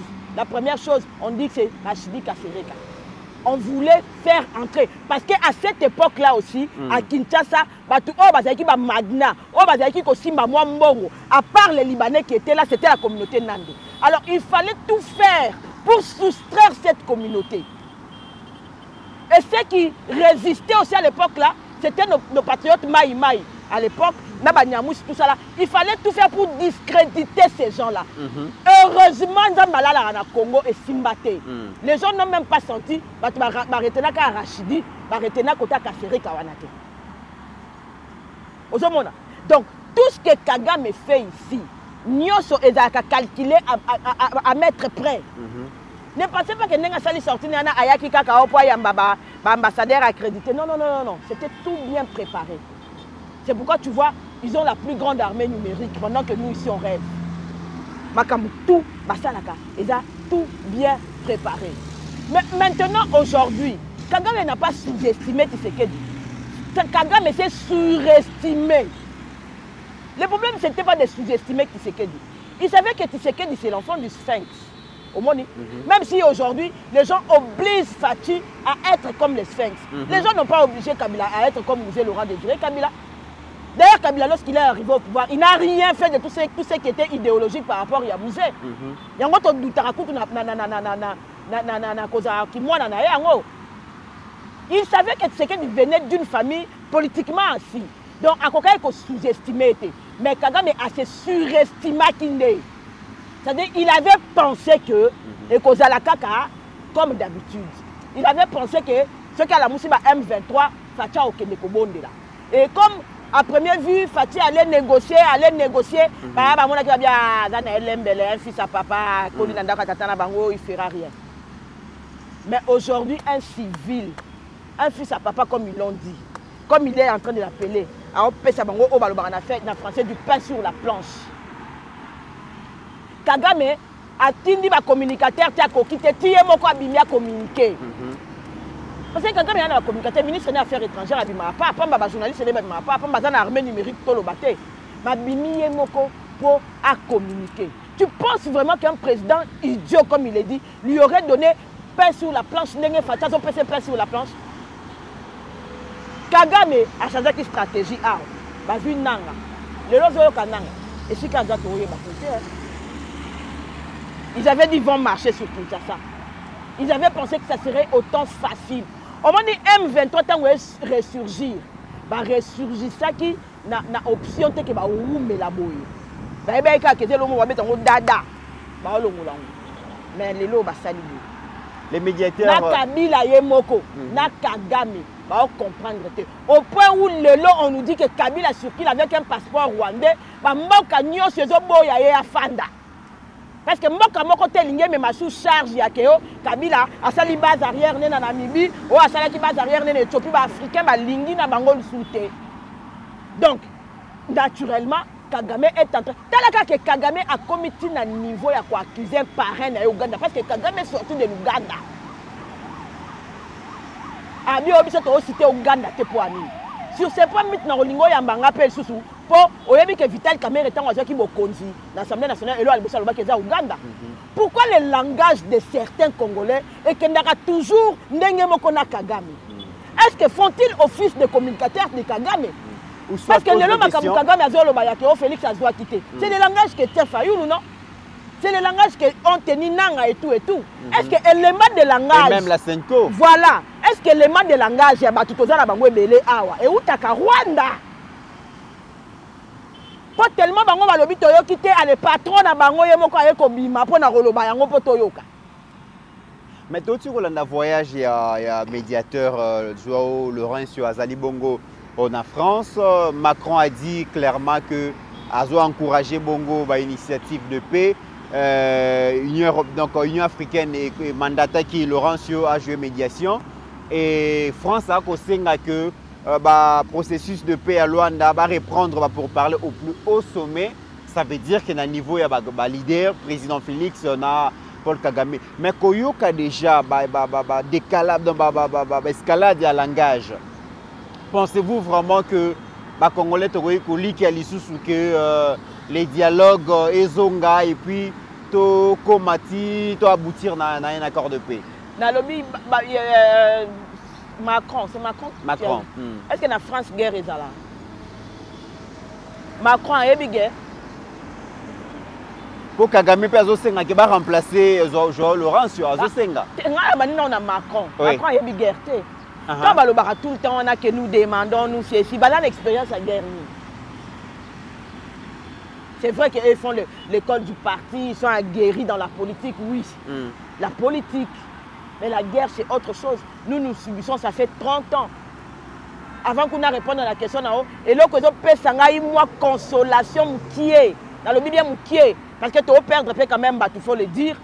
on dit que c'est Rachidi Kasereka. On voulait faire entrer. Parce qu'à cette époque-là aussi, à Kinshasa, Magna, à part les Libanais qui étaient là, c'était la communauté Nandé. Alors il fallait tout faire pour soustraire cette communauté. Et ceux qui résistaient aussi à l'époque-là, c'était nos patriotes Maï Maï. À l'époque, tout ça là, il fallait tout faire pour discréditer ces gens-là. Heureusement, Nzambalala na Congo et Simbate. Les gens n'ont même pas senti que Rachidi, donc, tout ce que Kagame fait ici, Nyonso est calculé à mettre prêt. Ne pensez pas que Nenga Sali sorti Nana Ayaki Kakao Poyamba, ambassadeur accrédité. Non, c'était tout bien préparé. C'est pourquoi tu vois, ils ont la plus grande armée numérique pendant que nous ici on rêve. Makamu tout, Basalaka, ils ont tout bien préparé. Mais maintenant, aujourd'hui, Kagame n'a pas sous-estimé Tshisekedi. Kagame s'est surestimé. Le problème, ce n'était pas de sous-estimer Tshisekedi. Ils savaient que Tshisekedi, c'est l'enfant du Sphinx. Au Moni. Même si aujourd'hui, les gens obligent Fachi à être comme les Sphinx. Les gens n'ont pas obligé Kabila à être comme disait Laurent Désiré Kabila. D'ailleurs, Kabila, lorsqu'il est arrivé au pouvoir, il n'a rien fait de tout ce qui était idéologique par rapport à Yamouzé. Il y a un autre il savait que Tshisekedi venait d'une famille politiquement assise. Donc, à quoi il sous-estimé. Mais Kagame a se surestimé qu'il n'est. C'est-à-dire qu'il avait pensé que, et Kozalakaka, comme d'habitude, il avait pensé que ce qu'à la Moussiba M23, Fachi au Kébéko-Bonde là. Et comme à première vue, Fachi allait négocier, bah, mon a bien, un fils à papa, il fera rien. Mais aujourd'hui, un civil, un fils à papa, comme ils l'ont dit, comme il est en train de l'appeler, on a fait en français du pain sur la planche. Kagame a tindi ba communicateur tia ko kite tie moko abimia communiquer. Parce que Kagame a un communicateur ministre des affaires étrangères abima pas ba journaliste ne ba pas ba na armée numérique to lo baté. Ba bimie moko pour à communiquer. Tu penses vraiment qu'un président idiot comme il est dit lui aurait donné pain sur la planche n'engé fata son pain sur la planche? Kagame a changé de stratégie a ba vu nanga. Le lozo kananga et si Kagame toye ba côté. Ils avaient dit qu'ils vont marcher sur Kinshasa. Ils avaient pensé que ça serait autant facile. On m'a dit M23 tant ressurgir. Bah ressurgir ça qui n'a option que bah oume la boue. Bah ben quand que c'est le mot mettre en dada. Bah le mot là. Mais les lots bah saluer. Les médiateurs. Na Kabila yemoko, na Kagame. Bah on comprendre. Au point où le lot on nous dit que Kabila circule avec un passeport rwandais. Bah mboka nyonso zo boya ye afanda. Parce que mboka moko telinge me ma sous charge ya keo Kabila asali base arrière na Namibie ou asala ki base arrière na Éthiopie ba africain ba lingi na bango soute. Donc naturellement Kagame est en train talaka que Kagame a commis un niveau ya ko accuser parrain na Uganda parce que Kagame est sorti de l'Uganda. Abi obi se to cité Uganda te po ami. Sur ces points mit na olingo ya mbanga pe susu pour oyebi que Vital Kamerhe est en qui bokonzi l'Assemblée nationale et l'Albosa Lobakeza Uganda. Pourquoi le langage de certains Congolais est qu'il n'y a toujours ndenge moko na Kagame? Est-ce que font-ils office de communicateurs de Kagame? Parce que le nom Kagame azolo bayake o Félix Azwa quitté. C'est le langage que tient Fayoulou non? C'est le langage que ont tenu Nanga et tout et tout. Est-ce que l'élément de langage et même la Senko. Voilà. Est-ce que l'élément de langage ya batutoza na bango ebele awa et utaka Rwanda? Pas tellement bango balobi toyoki te ale patron na bango ye moko ayeko bima pona koloba yango po toyoka. Mais toi tu rolanda voyage ya médiateur Joao Lourenço Azali Bongo en France, Macron a dit clairement que Azo a encouragé Bongo ba initiative de paix. Union africaine et mandaté qui Lourenço a joué médiation et France a consigné que processus de paix à Luanda va reprendre pour parler au plus haut sommet. Ça veut dire qu'à un niveau il y a leader président Félix na Paul Kagame mais koyoka déjà décalage escalade à langage. Pensez-vous vraiment que Congolais que les dialogues ezonga et puis to komati to aboutir na un accord de paix? Na lobby Macron, c'est Macron. Macron. Est-ce que la France guerre est là? Macron a eu guerre. Pour Kagame peut azosenga qui va remplacer Joao Lourenço azosenga. Maintenant on a Macron. Macron a eu guerre. Quand balobara tout le temps on a que nous demandons nous c'est si bala l'expérience à guerre. C'est vrai qu'ils font l'école du parti, ils sont aguerris dans la politique, oui. La politique. Mais la guerre, c'est autre chose. Nous subissons, ça fait 30 ans. Avant qu'on ait répondu à la question, et là, nous avons consolation qui est. Dans le bien qui est. Parce que tu vas perdre quand même, il faut le dire,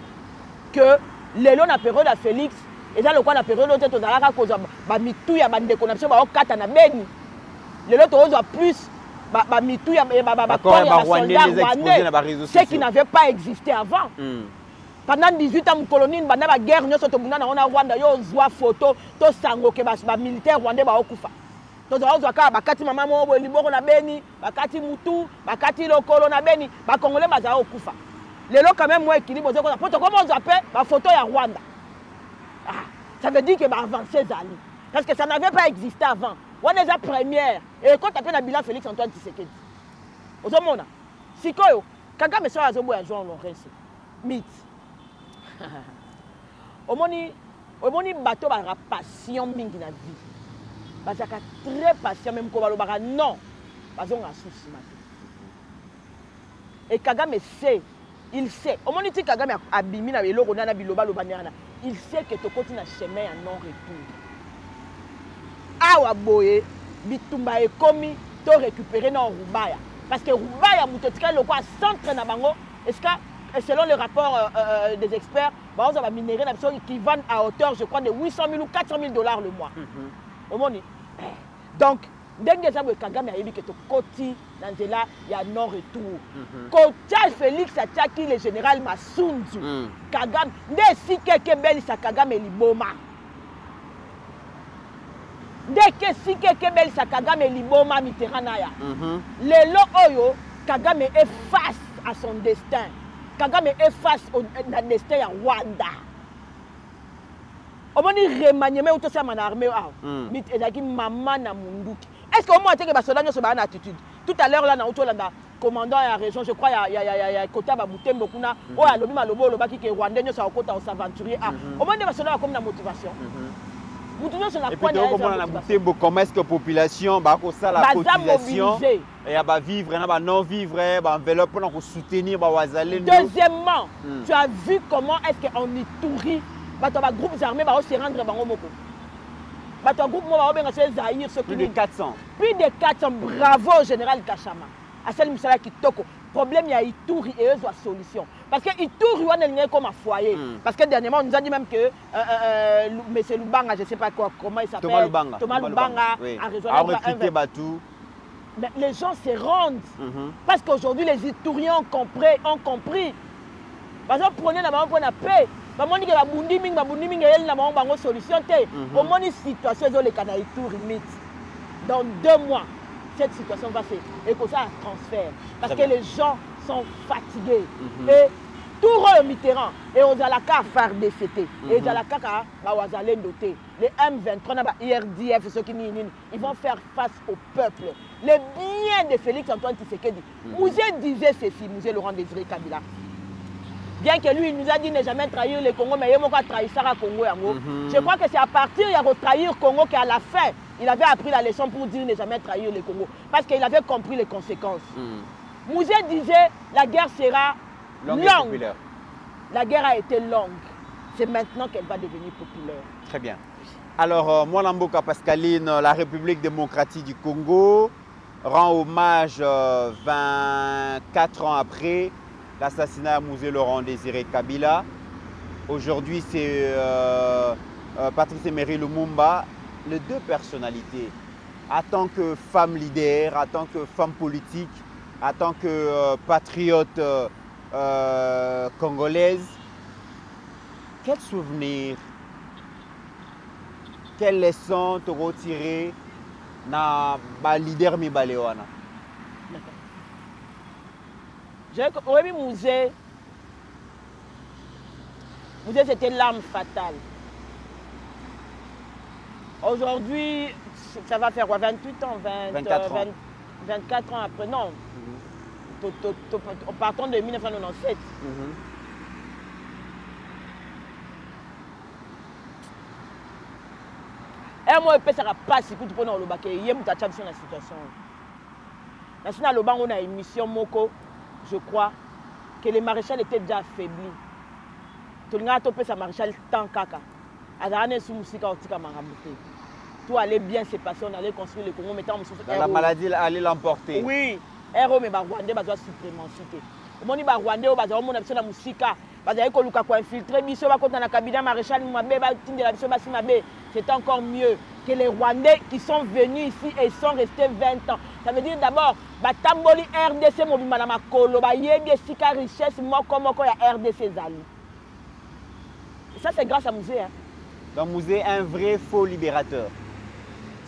que les lois la période à Félix, et dans le coin de la période, tu as cause de déconnexion, les lois, tu as plus. Ce qui n'avait pas existé avant. Pendant 18 ans, colonie, pendant la guerre, on a Rwanda, on a photo, to sango que militaire rwandais ba okufa. tozozwa kaka bakati mama moko liboko na beni bakati mutu bakati lokolo na beni bakongole bazala okufa lelo quand même moi équilibre ozokoza po tokoma ozwa mpe bafoto ya Rwanda. Ça veut dire que avancé zali parce que ça n'avait pas existé avant. On est la première et quand tu appelles la bilan Félix Antoine Tshisekedi ozomona sikoyo Kagame so azoboya Jean Lawrence mythe omoni bato ba passion mingi na vie bazaka très patient même ko balobaka non bazonga souci mato et Kagame sait il sait omoni ti Kagame abimi na eloko na biloba lobanyana il sait que to continue na chemin ya non retour awa boye bitumba ekomi to récupérer na Rubaya parce que Rubaya mutotika loko a centre na bango est-ce que et selon le rapport des experts, bah, on va minérer qui vendent à hauteur, je crois, de 800 000 ou 400 000 $ le mois. Donc, dès que ça, Kagame a dit que Koti, dans il y a non-retour. Quand Félix Attiaki, le général Massunzu, Kagame, dès si quelqu'un belle, ça Kagame et Liboma. Dès que si quelqu'un belle, ça Kagame et Liboma, Mitterranaya. Le lo oyo, Kagame est face à son destin. Kagame est face au destin à Rwanda. On m'a dit remaniement ou tout ça mon armée mais ezaki maman na munduki. Est-ce que au moins que basolanya so ba na attitude. Tout à l'heure là na Otolanda commandant à la région je crois il y a Kota Babutembo kuna o alobi malobo lobaki ke Rwanda nyo sa okota au s'aventurer au moins basolanya comme na motivation. Et puis comment est-ce que la population va la cotisation et va vivre, va non vivre, va enveloppe pour soutenir Wazalé. Deuxièmement, tu as vu comment est-ce qu'on y tourit, les groupes armés vont se rendre dans le les groupes vont se plus de 400. Plus de 400, bravo au général Kachama. À celle Moussala Kitoko. Problème, il y a Ituri et eux ont solution. Parce que Ituri, on est comme un foyer. Parce que dernièrement, on nous a dit même que M. Lubanga, je ne sais pas quoi, comment il s'appelle. Thomas Lubanga a rejoint Batou. Mais les gens se rendent. Parce qu'aujourd'hui, les Ituriens ont compris. Par exemple, prenez la maman pour la paix. On dit que la bundiming, elle n'a pas de solution. Au moins, une situation, les Canaïtours limite. Dans 2 mois, cette situation va se et pour ça transfert parce que les gens sont fatigués et tout le Mitterrand et on a la carte faire des CT et on a la carte à doté les M23 IRDF ceux qui ils vont faire face au peuple les biens de Félix Antoine Tshisekedi. Mouzé disait ceci, Mouzé Laurent Désiré Kabila, bien que lui il nous a dit ne jamais trahir le Congo, mais il a trahi Sarah Congo. Je crois que c'est à partir de retrahir Congo qu'à la fin il avait appris la leçon pour dire ne jamais trahir le Congo. Parce qu'il avait compris les conséquences. Mouzé disait la guerre sera longue. La guerre a été longue. C'est maintenant qu'elle va devenir populaire. Très bien. Alors, Mwalamboka Pascaline, la République démocratique du Congo rend hommage 24 ans après l'assassinat à Mouzé Laurent Désiré Kabila. Aujourd'hui, c'est Patrice Emery Lumumba. Les 2 personnalités, en tant que femme leader, en tant que femme politique, en tant que patriote congolaise, quel souvenir, quelle leçon te retirer dans le leader Mibaléwana? Oui, Mouzé, c'était l'arme fatale. Aujourd'hui, ça va faire quoi, 28 ans, 24 ans après, non. Partons de 1997. Et moi, je ne sais pas si tu peux nous dire qu'il y a une situation. National Loban, on a une mission Moko, je crois, que le maréchal était déjà affaibli. Tout le monde a fait maréchal tant kaka. Tout allait bien se passer, on allait construire le Congo, mettant la maladie allait l'emporter. Oui, héros mais Rwandais besoin suprématie. On dit Rwandais besoin mon absolu musika, besoin que Luka ko infiltrer biso ba kota na cabinet maréchal Mabe ba tinde la biso ba Mabe. C'est encore mieux que les Rwandais qui sont venus ici et sont restés 20 ans. Ça veut dire d'abord batamboli RDC mobima na makolo ba yebi sika richesse moko ya RDC zali. Ça c'est grâce à Mouzé hein. Donc Mouzé est un vrai faux libérateur.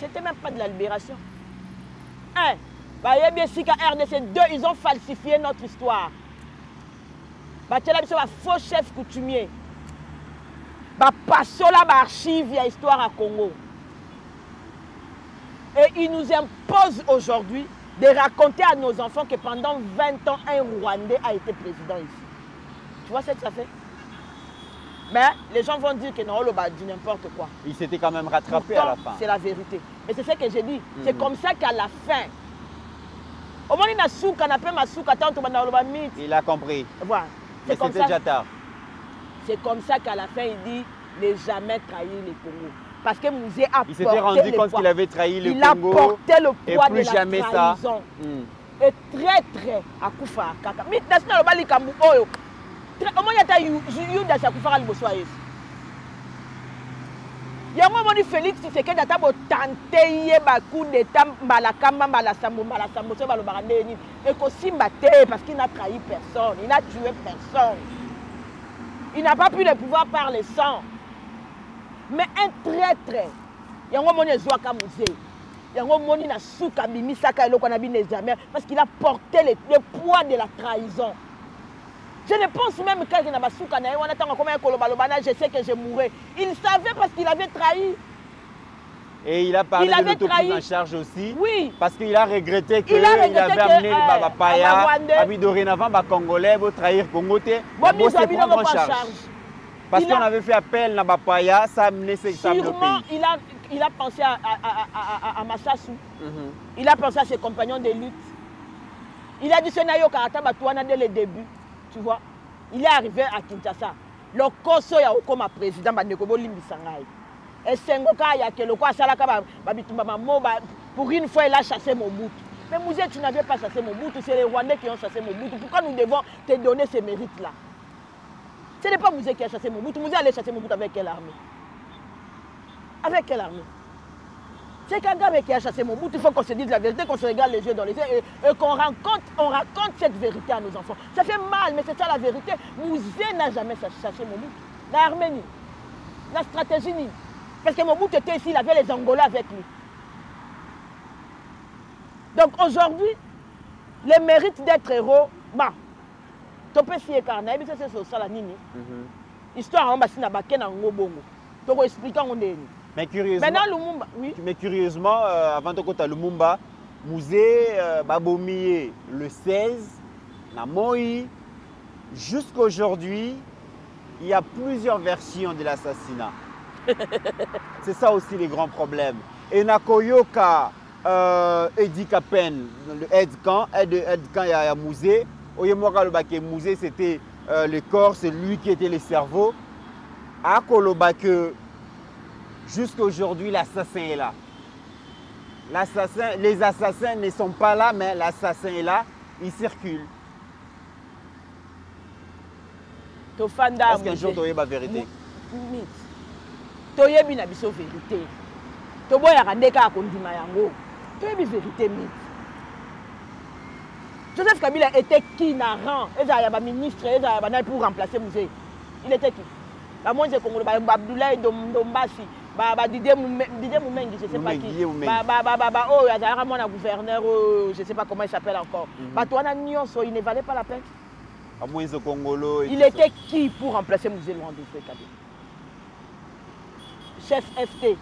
C'était même pas de la libération. Un, RDC. 2, ils ont falsifié notre histoire. Un faux chef coutumier. Passola archive il y a histoire à Congo. Et ils nous imposent aujourd'hui de raconter à nos enfants que pendant 20 ans, un Rwandais a été président ici. Tu vois ce que ça fait? Mais les gens vont dire que non, on dit n'importe quoi. Il s'était quand même rattrapé pourtant, à la fin. C'est la vérité. Et c'est ce que j'ai dit. C'est comme ça qu'à la fin, au moins il a souka, on appelle ma souka, il a compris. Voilà. Mais c'était déjà tard. C'est comme ça qu'à la fin, il dit ne jamais trahir les Congo. Parce que Mouzé a porté il s'était rendu compte qu'il avait trahi le Congo. Il a porté le poids et plus de la jamais trahison. Ça. Et très à Koufa Kaka. Mais national bali kamu oyo. Au moins il y a Yuda Sakoufa Albosoa yesu. Yango moni Félix Tshisekedi data bo tenter yeba coup d'état malakamba malasambo so balo barande ni et ko simba te parce qu'il n'a trahi personne, il n'a tué personne. Il n'a pas pu le pouvoir par le sang. Mais un traître, yango moni ezwaka musée. Yango moni na souka bimisaka eloko na bine jamais parce qu'il a porté le poids de la trahison. Je ne pense même qu'il n'a pas souka na wana tanga comme un kolobalobana, je sais que je mourrai. Il savait parce qu'il avait trahi. Et il a parlé de l'autoprise en charge aussi. Oui. Parce qu'il a regretté qu'il avait amené Baba Paya. Abi dorénavant, les Congolais vont trahir Congo. Bon, se prendre en charge. Parce qu'on avait fait appel à Baba Paya, ça a amené ses femmes au pays. Il a pensé à Massassou. Il a pensé à ses compagnons de lutte. Il a dit que Nayo Karata Batouana dès le début. Tu vois. Il est arrivé à Kinshasa. Le Koso ya comme président Bandekobo Limbisangai. Et Sengoka ya que le quoi salaka babitumba mamoba pour une fois il a chassé Mobutu. Mais Mouzé, tu n'avais pas chassé Mobutu, c'est les Rwandais qui ont chassé Mobutu. Pourquoi nous devons te donner ces mérites là? Ce n'est pas Mouzé qui a chassé Mobutu. Mouzé allait chasser Mobutu avec quelle armée? Avec quelle armée? C'est Kagame qui a chassé Mobutu. Il faut qu'on se dise la vérité, qu'on se regarde les yeux dans les yeux et qu'on raconte cette vérité à nos enfants. Ça fait mal, mais c'est ça la vérité. Mouzé n'a jamais chassé Mobutu. L'Arménie, la stratégie ni. Parce que Mobutu était ici, il avait les Angolais avec lui. Donc aujourd'hui, le mérite d'être héros, bah, topé si écarné, mais c'est ça la nini. Histoire en bassin à baké na ngobongo. Toko expliquant on est. Mais curieusement, maintenant Lumumba, oui. Mais curieusement, avant de côté Lumumba, Mouzé Babomié le 16, na Moï, jusqu'à aujourd'hui, il y a plusieurs versions de l'assassinat. C'est ça aussi les grands problèmes. Et Nakoyoka Edi Kapen, le aide-camp, il y a Mouzé. Oyemoka le baké Mouzé, c'était le corps, c'est lui qui était le cerveau. À Kolobake, jusqu'à aujourd'hui, l'assassin est là. Les assassins ne sont pas là, mais l'assassin est là, il circule. Est-ce qu'un jour tu as la vérité? Tu as la vérité. Tu as la vérité. Joseph Kabila était qui n'a rang? Il y a un ministre pour remplacer Mouzé. Il était qui? La moindre Congo, Abdoulaye Dombassi, Didier Moumengi, je ne sais pas qui. Oh, il y a un gouverneur, je ne sais pas comment il s'appelle encore. Il ne valait pas la peine. Il était qui pour remplacer Mouzé Luandou Kabila? Chef FT,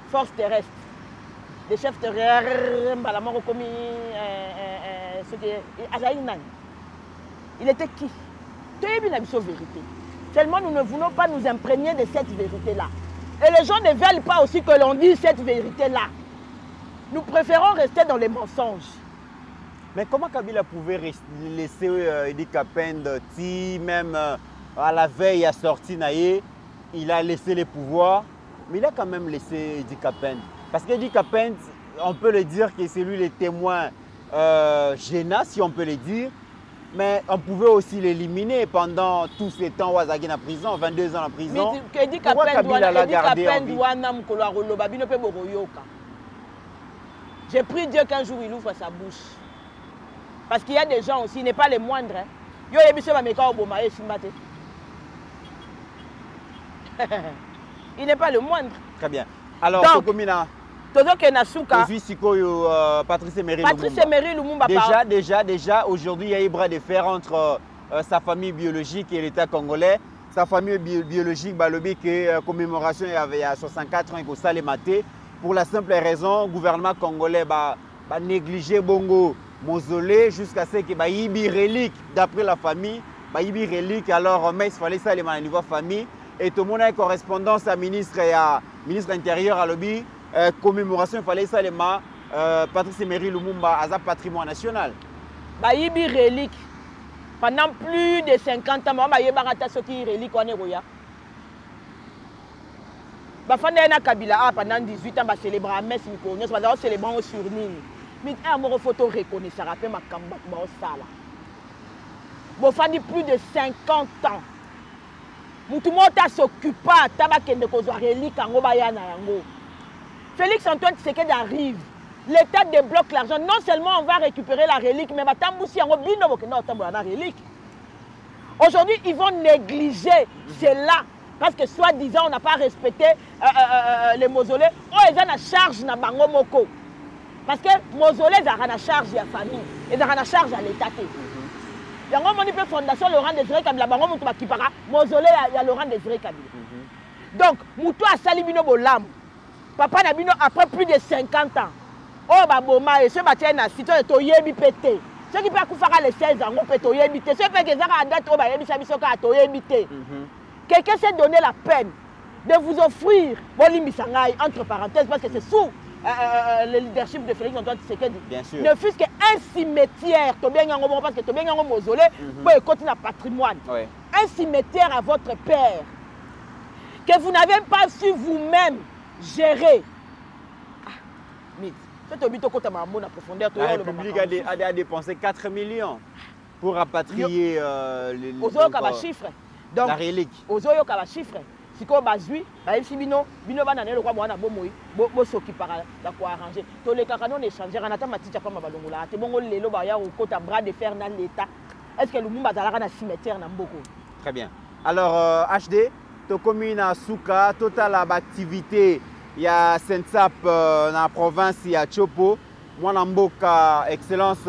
force terrestre. Les chefs terrestres, il était qui? Tu as vu la vérité. Seulement nous ne voulons pas nous imprégner de cette vérité-là. Et les gens ne veulent pas aussi que l'on dise cette vérité-là. Nous préférons rester dans les mensonges. Mais comment Kabila pouvait laisser Edi Kapend, même à la veille à sortir Naye, il a laissé les pouvoirs, mais il a quand même laissé Edi Kapend. Parce qu'Edi Kapend, on peut le dire que c'est lui le témoin gênant, si on peut le dire. Mais on pouvait aussi l'éliminer pendant tous ces temps où Azagui en prison, 22 ans en prison. Pourquoi Kabila l'a gardé en vie? J'ai pris Dieu qu'un jour il ouvre sa bouche. Parce qu'il y a des gens aussi, il n'est pas les moindres. Il n'est pas le moindre. Très bien. Alors, donc Tokomina, tozoke na suka Patrice Emery Lumumba. Déjà, aujourd'hui, il y a eu bras de fer entre sa famille biologique et l'État congolais. Sa famille biologique, balobi que commémoration il y a 64 ans, il faut ça les mater. Pour la simple raison, le gouvernement congolais va négliger Bongo mausolée jusqu'à ce qu'il y ait des reliques d'après la famille. Il y a des reliques, alors mais il fallait ça les au niveau famille. Et tout le monde a une correspondance à ministre intérieur à l'objet. Commémoration, il fallait ça les Patrice Emery Lumumba à patrimoine national. Il y a des reliques. Pendant plus de 50 ans, il y a des reliques. Pendant 18 ans, on célèbre la messe, on célèbre au souvenir. Mais il faut reconnaître ça. Il faut plus de 50 ans. Tout le monde s'occupe de reliques. Félix Antoine Tshisekedi arrive. L'État débloque l'argent. Non seulement on va récupérer la relique, mais aujourd'hui, ils vont négliger cela. Parce que soi-disant, on n'a pas respecté les mausolées. Ils ont la charge na bango moko. Parce que les mausolées, ils ont la charge de la famille. Ils ont la charge à l'État. Il y a une fondation Laurent Désiré Kabila. Mausolée, il y a Laurent Désiré Kabila. Donc, Moutou a salibino bolam. Papa Nabino, après plus de 50 ans. Oh, Baboma, et ce matin, il y a un site de Toyebi pété. Ceux qui peuvent faire les 16 ans, on peut Toyebi pété. Ceux qui peuvent faire date, on va Toyebi pété. Quelqu'un s'est donné la peine de vous offrir, entre parenthèses, parce que c'est sous le leadership de Félix Antoine Tshisekedi. Ne fût-ce qu'un cimetière, parce que tu as un mausolée, pour continuer le patrimoine. Un cimetière à votre père, que vous n'avez pas su vous-même gérer. La République a dépensé 4 millions pour rapatrier chiffre. Donc, la relique. Chiffre. Si on a bino bana ne lokwa mwana bomoyi bo soki para la ko arranger to le kakano ne changer anata matija pa mabalongola te bongo lelo ba ya ko ta bras de fer dans l'état. Est-ce que Lumumba zalaka na cimetière na mboko? Très bien. Alors HD to commune à Souka total activité il y a Sensap dans la province il y a Chopo mwana mboka excellence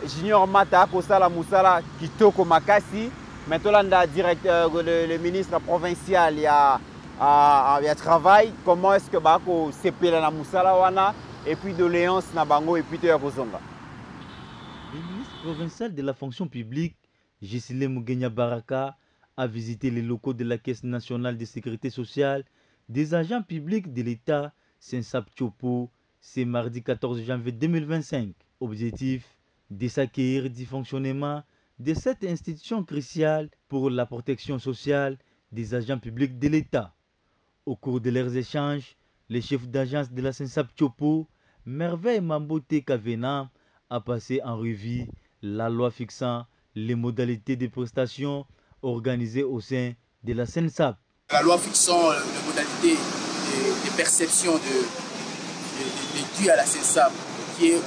Junior Mata Kosala Musala Kitoko Makasi. Maintenant, le ministre provincial, il y a travail. Comment est-ce que Bako s'épelle la Moussala wana et puis de Léance Nabango et puis de Kozonga? Le ministre provincial de la fonction publique, Gisile Mugenya Baraka, a visité les locaux de la Caisse nationale de sécurité sociale des agents publics de l'État, Sensap Chopo, c'est mardi 14 janvier 2025. Objectif de s'acquérir du fonctionnement de cette institution cruciale pour la protection sociale des agents publics de l'État. Au cours de leurs échanges, le chef d'agence de la Sensap Chopo, Merveille Mambote Kavena, a passé en revue la loi fixant les modalités de prestations organisées au sein de la Sensap. La loi fixant les modalités de perception de dû à la Sensap, qui est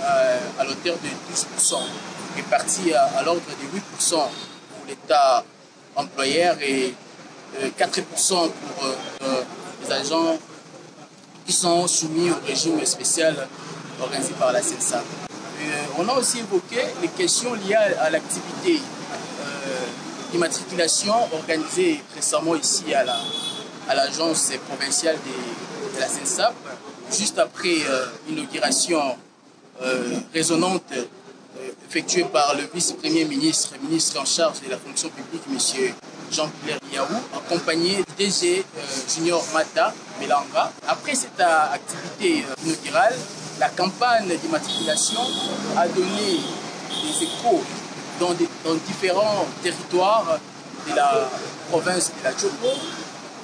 à l'auteur de 12%. Réparti à l'ordre de 8% pour l'État employeur et 4% pour les agents qui sont soumis au régime spécial organisé par la Sensap. On a aussi évoqué les questions liées à l'activité d'immatriculation organisée récemment ici à l'agence provinciale de la Sensap, juste après l'inauguration résonnante effectué par le vice-premier ministre et ministre en charge de la fonction publique, M. Jean-Pierre Yaou, accompagné du DG Junior Mata Melanga. Après cette activité inaugurale, la campagne d'immatriculation a donné des échos dans différents territoires de la province de la Chopo,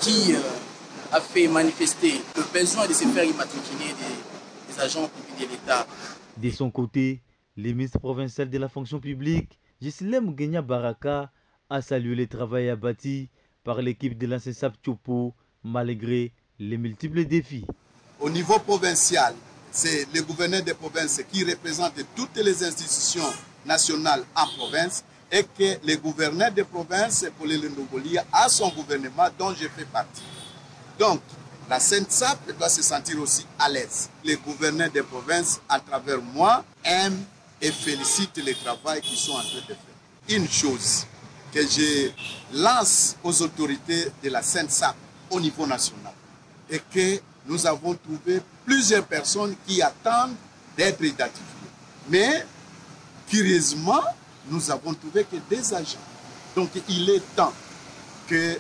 qui a fait manifester le besoin de se faire immatriculer des agents publics de l'État. De son côté, le ministre provincial de la fonction publique, Gisile Mugenya Baraka, a salué le travail abattu par l'équipe de la Sensap Chopo malgré les multiples défis. Au niveau provincial, c'est le gouverneur des provinces qui représente toutes les institutions nationales en province et que le gouverneur des provinces, pour les Lendogolia, a son gouvernement dont je fais partie. Donc, La SENSAP doit se sentir aussi à l'aise. Les gouverneurs des provinces, à travers moi, aiment et félicitent le travail qu'ils sont en train de faire. Une chose que je lance aux autorités de la SENSAP au niveau national est que nous avons trouvé plusieurs personnes qui attendent d'être identifiées. Mais, curieusement, nous avons trouvé que des agents. Donc, il est temps que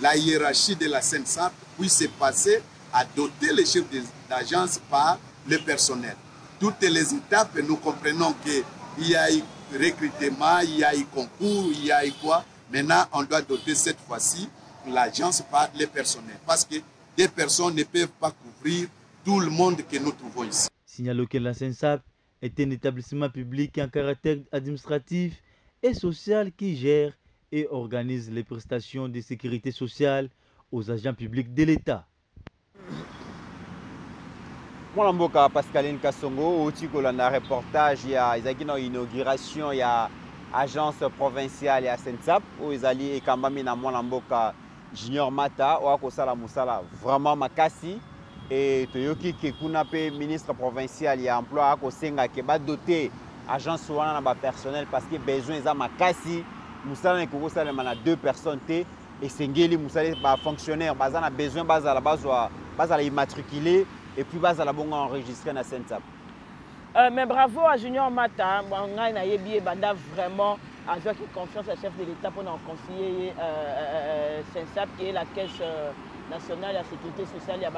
la hiérarchie de la SENSAP puisse se passer à doter les chefs d'agence par le personnel. Toutes les étapes, nous comprenons qu'il y a eu recrutement, il y a eu concours, il y a eu quoi. Maintenant, on doit doter cette fois-ci l'agence par le personnel. Parce que des personnes ne peuvent pas couvrir tout le monde que nous trouvons ici. Signalons que la SENSAP est un établissement public en caractère administratif et social qui gère et organise les prestations de sécurité sociale aux agents publics de l'État. Mwana mboka Pascaline Kassongo, outi kolanda reportage ya ezaki na inauguration ya agence provinciale ya SENSAP o ezali ekambami na mwana mboka Junior Mata o akosala musala vraiment makasi et toyoki ke kuna pe ministre provincial ya emploi akosenga ke ba doter agence wana na ba personnel parce que besoin eza makasi musala ne kokosala na 2 personnes te et sengeli musala ba fonctionnaire bazana besoin bazala immatriculé et puis bazala bongo enregistré na SENSAP. Mais bravo à Junior Mata, on a yebi banda vraiment avec confiance à chef de l'État pour nous confier SENSAP qui est la caisse nationale de la sécurité sociale.